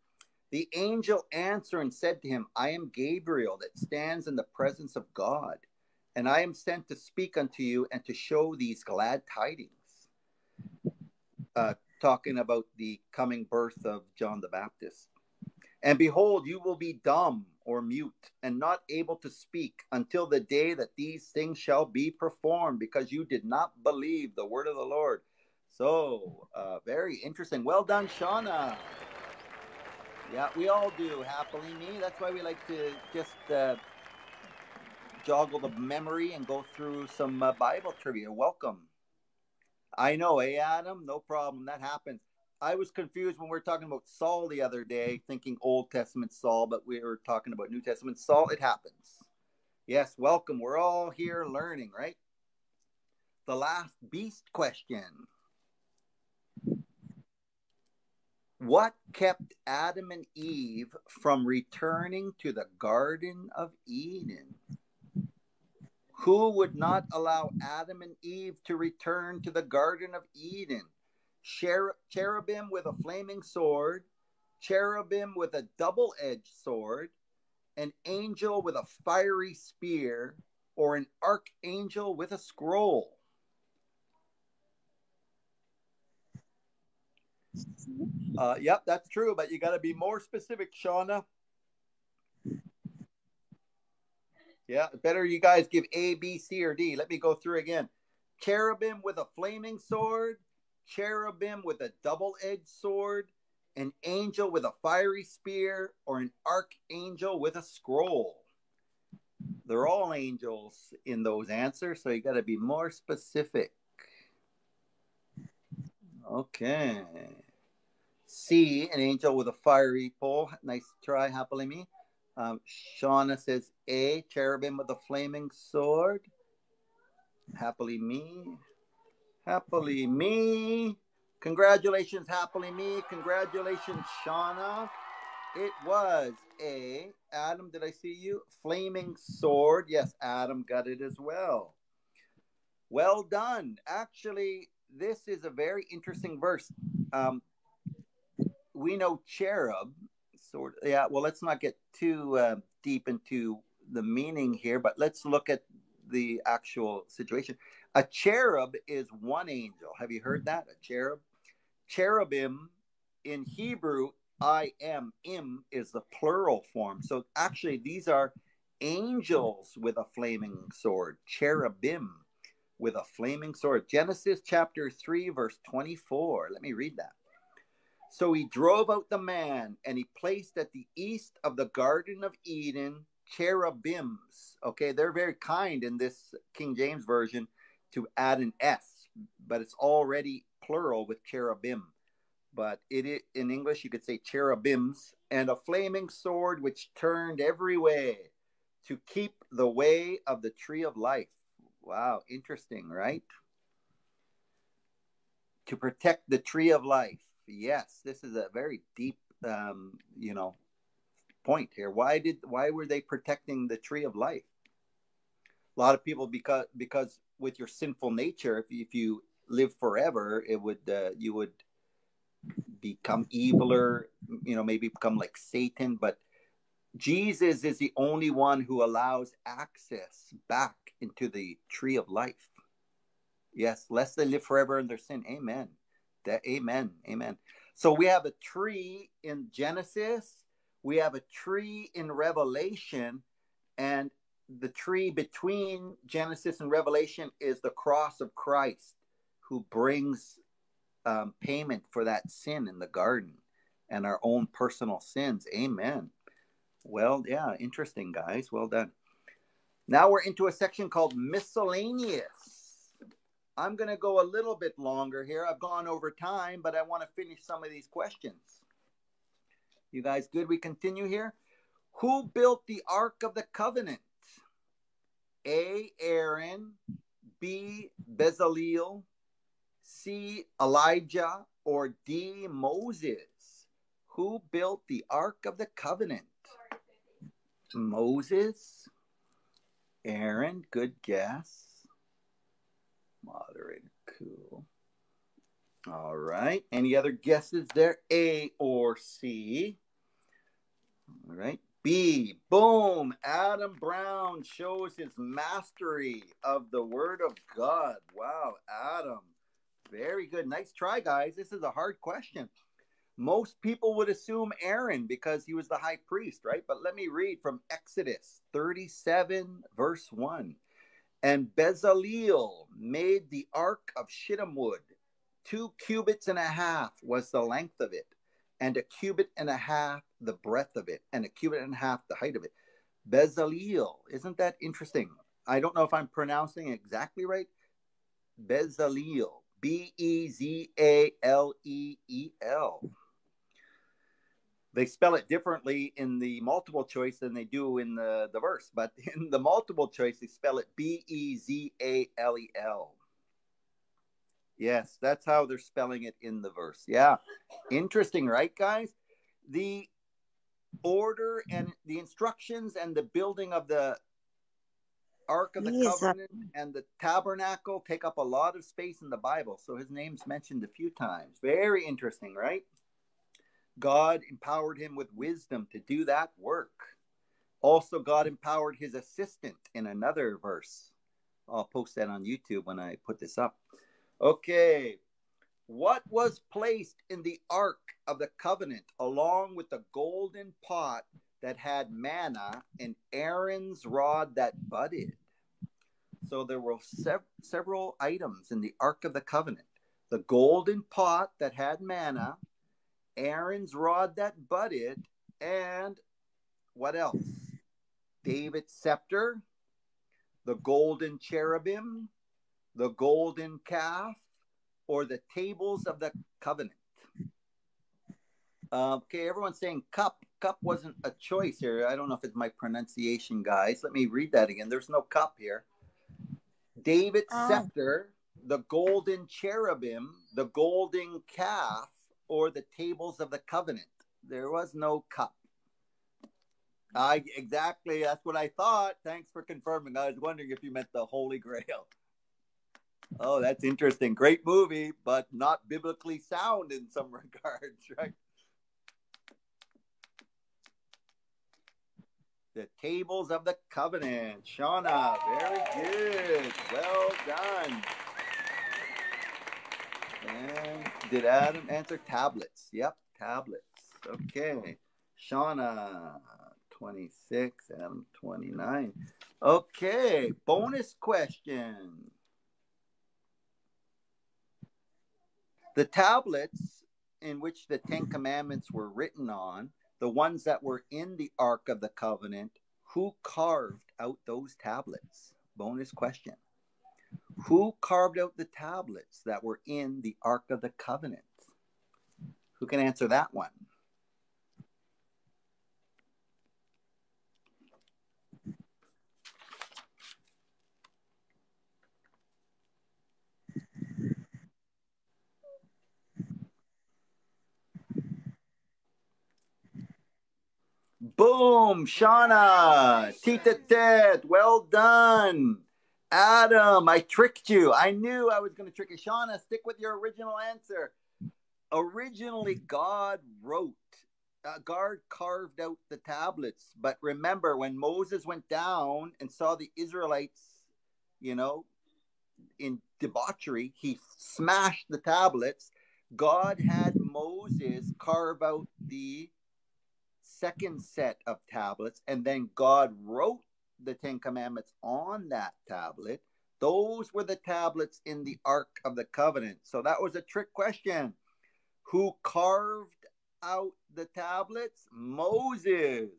The angel answered and said to him, I am Gabriel that stands in the presence of God, and I am sent to speak unto you and to show these glad tidings. Talking about the coming birth of John the Baptist. And behold, you will be dumb or mute and not able to speak until the day that these things shall be performed, because you did not believe the word of the Lord. So, very interesting. Well done, Shauna. Yeah, we all do, happily me. That's why we like to just joggle the memory and go through some Bible trivia. Welcome. I know, eh, Adam? No problem. That happens. I was confused when we were talking about Saul the other day, thinking Old Testament Saul, but we were talking about New Testament Saul. It happens. Yes, welcome. We're all here learning, right? The last beast question. What kept Adam and Eve from returning to the Garden of Eden? Who would not allow Adam and Eve to return to the Garden of Eden? Cherubim with a flaming sword, cherubim with a double-edged sword, an angel with a fiery spear, or an archangel with a scroll? Yep, that's true, but you got to be more specific, Shauna. Yeah, better you guys give A, B, C, or D. Let me go through again. Cherubim with a flaming sword, cherubim with a double-edged sword, an angel with a fiery spear, or an archangel with a scroll. They're all angels in those answers, so you got to be more specific. Okay. C, an angel with a fiery pole. Nice try, happily me. Shauna says A, cherubim with a flaming sword. Happily me. Happily me. Congratulations, happily me. Congratulations, Shauna. It was A. Adam, did I see you? Flaming sword. Yes, Adam got it as well. Well done. Actually, this is a very interesting verse. We know cherub, sort of. Yeah, well, let's not get too deep into the meaning here, but let's look at the actual situation. A cherub is one angel. Have you heard that? A cherub? Cherubim in Hebrew, im is the plural form. So actually, these are angels with a flaming sword. Cherubim with a flaming sword. Genesis chapter 3, verse 24. Let me read that. So he drove out the man, and he placed at the east of the Garden of Eden cherubims. Okay, they're very kind in this King James Version to add an S, but it's already plural with cherubim. But in English, you could say cherubims, and a flaming sword which turned every way to keep the way of the tree of life. Wow, interesting, right? To protect the tree of life. Yes, this is a very deep, point here. Why were they protecting the tree of life? A lot of people, because with your sinful nature, if you live forever, you would become eviler, maybe become like Satan. But Jesus is the only one who allows access back into the tree of life. Yes, lest they live forever in their sin. Amen. Amen. So we have a tree in Genesis. We have a tree in Revelation. And the tree between Genesis and Revelation is the cross of Christ, who brings payment for that sin in the garden and our own personal sins. Amen. Well, yeah, interesting, guys. Well done. Now we're into a section called miscellaneous. I'm going to go a little bit longer here. I've gone over time, but I want to finish some of these questions. You guys good? We continue here. Who built the Ark of the Covenant? A, Aaron. B, Bezalel. C, Elijah. Or D, Moses? Who built the Ark of the Covenant? Moses. Aaron, good guess. Moderator, cool. All right. Any other guesses there? A or C? All right. B. Boom. Adam Brown shows his mastery of the Word of God. Wow, Adam. Very good. Nice try, guys. This is a hard question. Most people would assume Aaron because he was the high priest, right? But let me read from Exodus 37, verse 1. And Bezalel made the ark of shittim wood. 2 cubits and a half was the length of it, and 1.5 cubits the breadth of it, and 1.5 cubits the height of it. Bezalel, isn't that interesting? I don't know if I'm pronouncing it exactly right. Bezalel, Bezaleel. They spell it differently in the multiple choice than they do in the verse. But in the multiple choice, they spell it Bezalel. Yes, that's how they're spelling it in the verse. Yeah. Interesting, right, guys? The order and the instructions and the building of the Ark of the Covenant and the tabernacle take up a lot of space in the Bible. So his name's mentioned a few times. Very interesting, right? God empowered him with wisdom to do that work. Also, God empowered his assistant in another verse. I'll post that on YouTube when I put this up. Okay. What was placed in the Ark of the Covenant along with the golden pot that had manna and Aaron's rod that budded? So there were several items in the Ark of the Covenant. The golden pot that had manna, Aaron's rod that budded, and what else? David's scepter, the golden cherubim, the golden calf, or the tables of the covenant? Okay, everyone's saying cup. Cup wasn't a choice here. I don't know if it's my pronunciation, guys. Let me read that again. There's no cup here. David's scepter, the golden cherubim, the golden calf, or the tables of the covenant. There was no cup. Exactly, that's what I thought. Thanks for confirming. I was wondering if you meant the Holy Grail. Oh, that's interesting. Great movie, but not biblically sound in some regards, right? The tables of the covenant. Shauna, very good. Well done. And did Adam answer tablets? Yep, tablets. Okay. Shauna, 26, Adam, 29. Okay, bonus question. The tablets in which the Ten Commandments were written on, the ones that were in the Ark of the Covenant, who carved out those tablets? Bonus question. Who carved out the tablets that were in the Ark of the Covenant? Who can answer that one? Boom, Shauna, Tita Ted, well done. Adam, I tricked you. I knew I was going to trick you. Shauna, stick with your original answer. Originally, God carved out the tablets. But remember, when Moses went down and saw the Israelites, in debauchery, he smashed the tablets. God had Moses carve out the second set of tablets, and then God wrote the Ten Commandments on that tablet. Those were the tablets in the Ark of the Covenant. So that was a trick question. Who carved out the tablets? Moses.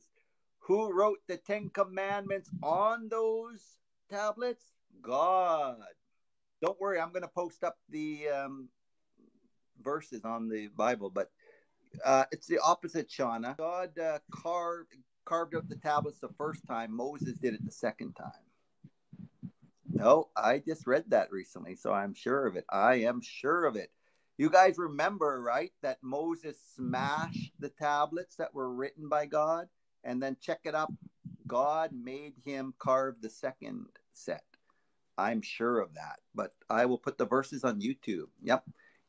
Who wrote the Ten Commandments on those tablets? God. Don't worry, I'm going to post up the verses on the Bible, but it's the opposite, Shauna. God carved out the tablets the first time. Moses did it the second time. No, I just read that recently, so I'm sure of it. I am sure of it. You guys remember, right, that Moses smashed the tablets that were written by God? And then check it up. God made him carve the second set. I'm sure of that. But I will put the verses on YouTube. Yep.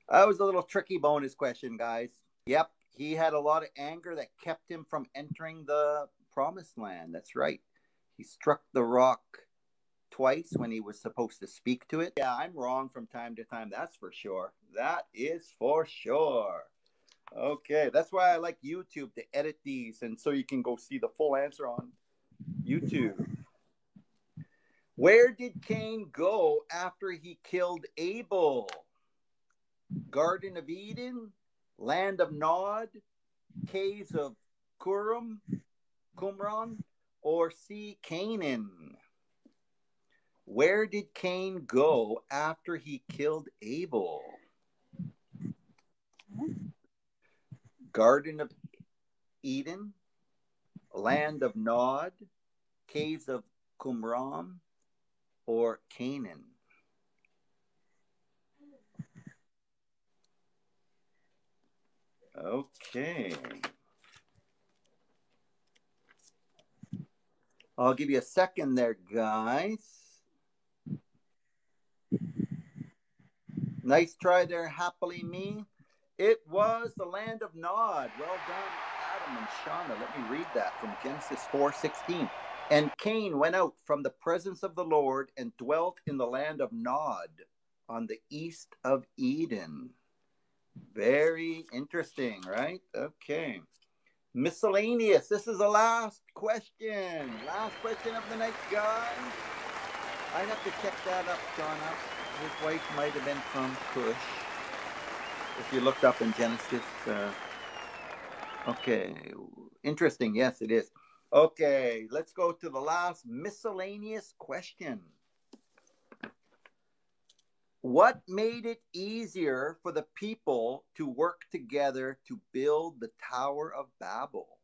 That was a little tricky bonus question, guys. Yep. He had a lot of anger that kept him from entering the promised land. That's right. He struck the rock twice when he was supposed to speak to it. Yeah, I'm wrong from time to time. That's for sure. That is for sure. Okay. That's why I like YouTube to edit these, and so you can go see the full answer on YouTube. Where did Cain go after he killed Abel? Garden of Eden, land of Nod, caves of Qumran, or sea Canaan? Where did Cain go after he killed Abel? Garden of Eden, land of Nod, caves of Qumran, or Canaan? Okay. I'll give you a second there, guys. Nice try there, Happily Me. It was the land of Nod. Well done, Adam and Shauna. Let me read that from Genesis 4:16. And Cain went out from the presence of the Lord and dwelt in the land of Nod on the east of Eden. Very interesting, right? Okay. Miscellaneous. This is the last question. Last question of the night, guys. I have to check that up, Shauna. His wife might have been from Cush. If you looked up in Genesis. Okay. Interesting. Yes, it is. Okay, let's go to the last miscellaneous question. What made it easier for the people to work together to build the Tower of Babel?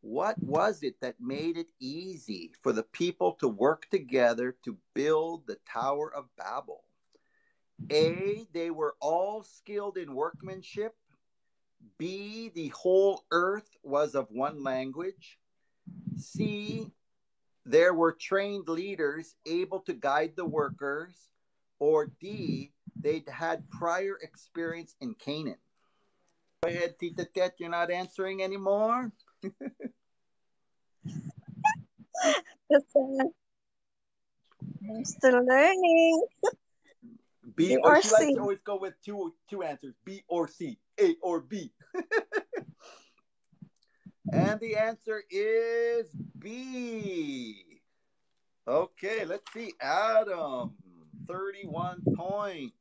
What was it that made it easy for the people to work together to build the Tower of Babel? A, they were all skilled in workmanship. B, the whole earth was of one language. C, there were trained leaders able to guide the workers. Or D, they'd had prior experience in Canaan. Go ahead, Tita Tet, you're not answering anymore? I'm still learning. B or she likes to always go with two answers, B or C, A or B. And the answer is B. Okay, let's see. Adam, 31 points.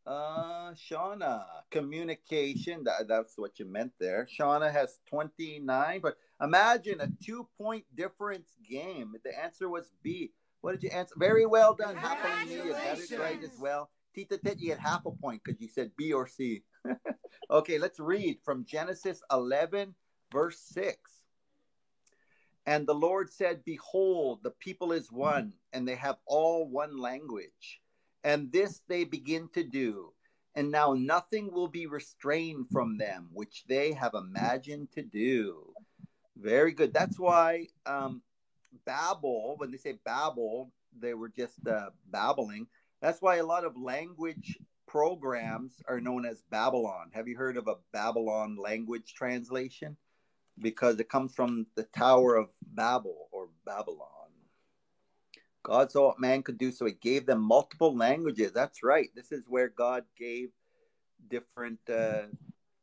Shauna, communication. That's what you meant there. Shauna has 29. But imagine a 2-point difference game. The answer was B. What did you answer? Very well done. Happily me. You got it right as well. Tita Tet, you get half a point because you said B or C. Okay, let's read from Genesis 11, verse 6. And the Lord said, behold, the people is one, and they have all one language. And this they begin to do. And now nothing will be restrained from them, which they have imagined to do. Very good. That's why Babel, when they say Babel, they were just babbling. That's why a lot of language programs are known as Babylon. Have you heard of a Babylon language translation? Because it comes from the Tower of Babel or Babylon. God saw what man could do, so he gave them multiple languages. That's right. This is where God gave different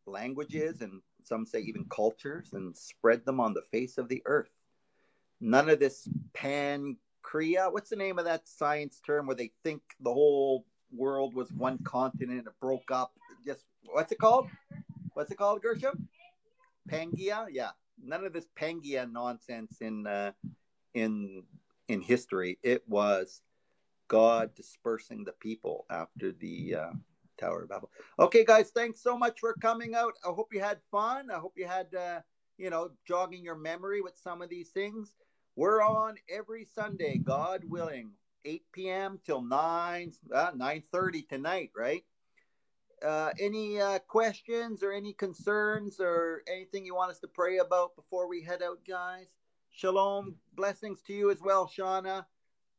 languages, and some say even cultures, and spread them on the face of the earth. None of this pancreas. What's the name of that science term where they think the whole world was one continent, it broke up? Just what's it called? What's it called, Gershom? Pangea? Yeah. None of this Pangea nonsense in history. It was God dispersing the people after the Tower of Babel. Okay, guys, thanks so much for coming out. I hope you had fun. I hope you had, jogging your memory with some of these things. We're on every Sunday, God willing, 8 p.m. till 9:30 tonight, right? Any questions or any concerns or anything you want us to pray about before we head out, guys? Shalom. Blessings to you as well, Shauna.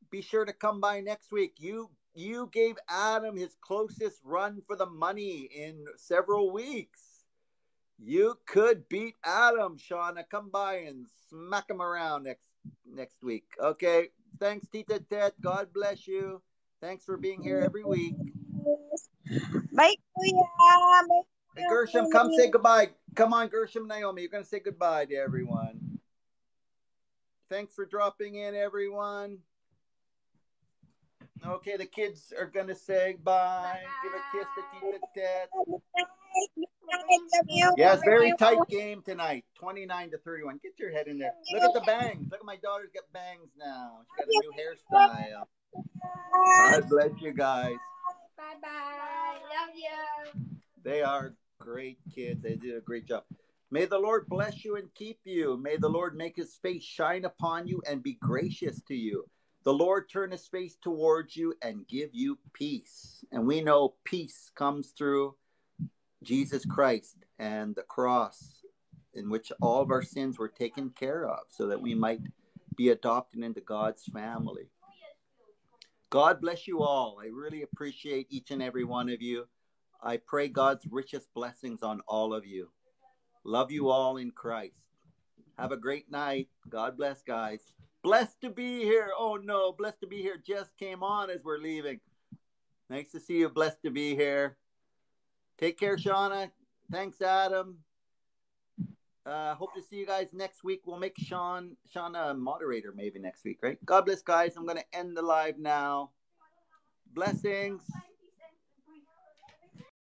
Be sure to come by next week. You gave Adam his closest run for the money in several weeks. You could beat Adam, Shauna. Come by and smack him around next week. Okay. Thanks, Tita Tet. God bless you. Thanks for being here every week. Bye, Kuya. Bye. Hey, Gershom, come say goodbye. Come on, Gershom, Naomi. You're going to say goodbye to everyone. Thanks for dropping in, everyone. Okay, the kids are going to say bye. Give a kiss to Tita Tet. Yeah, it's very tight game tonight. 29-31. Get your head in there. Look at the bangs. Look at my daughter's got bangs now. She's got a new hairstyle. God bless you guys. Bye-bye. Love you. They are great kids. They did a great job. May the Lord bless you and keep you. May the Lord make his face shine upon you and be gracious to you. The Lord turn his face towards you and give you peace. And we know peace comes through Jesus Christ and the cross, in which all of our sins were taken care of so that we might be adopted into God's family. God bless you all. I really appreciate each and every one of you. I pray God's richest blessings on all of you. Love you all in Christ. Have a great night. God bless, guys. Blessed to be here. Oh, no. Blessed to be here just came on as we're leaving. Nice to see you. Blessed to be here. Take care, Shauna. Thanks, Adam. Hope to see you guys next week. We'll make Shauna a moderator maybe next week, right? God bless, guys. I'm going to end the live now. Blessings.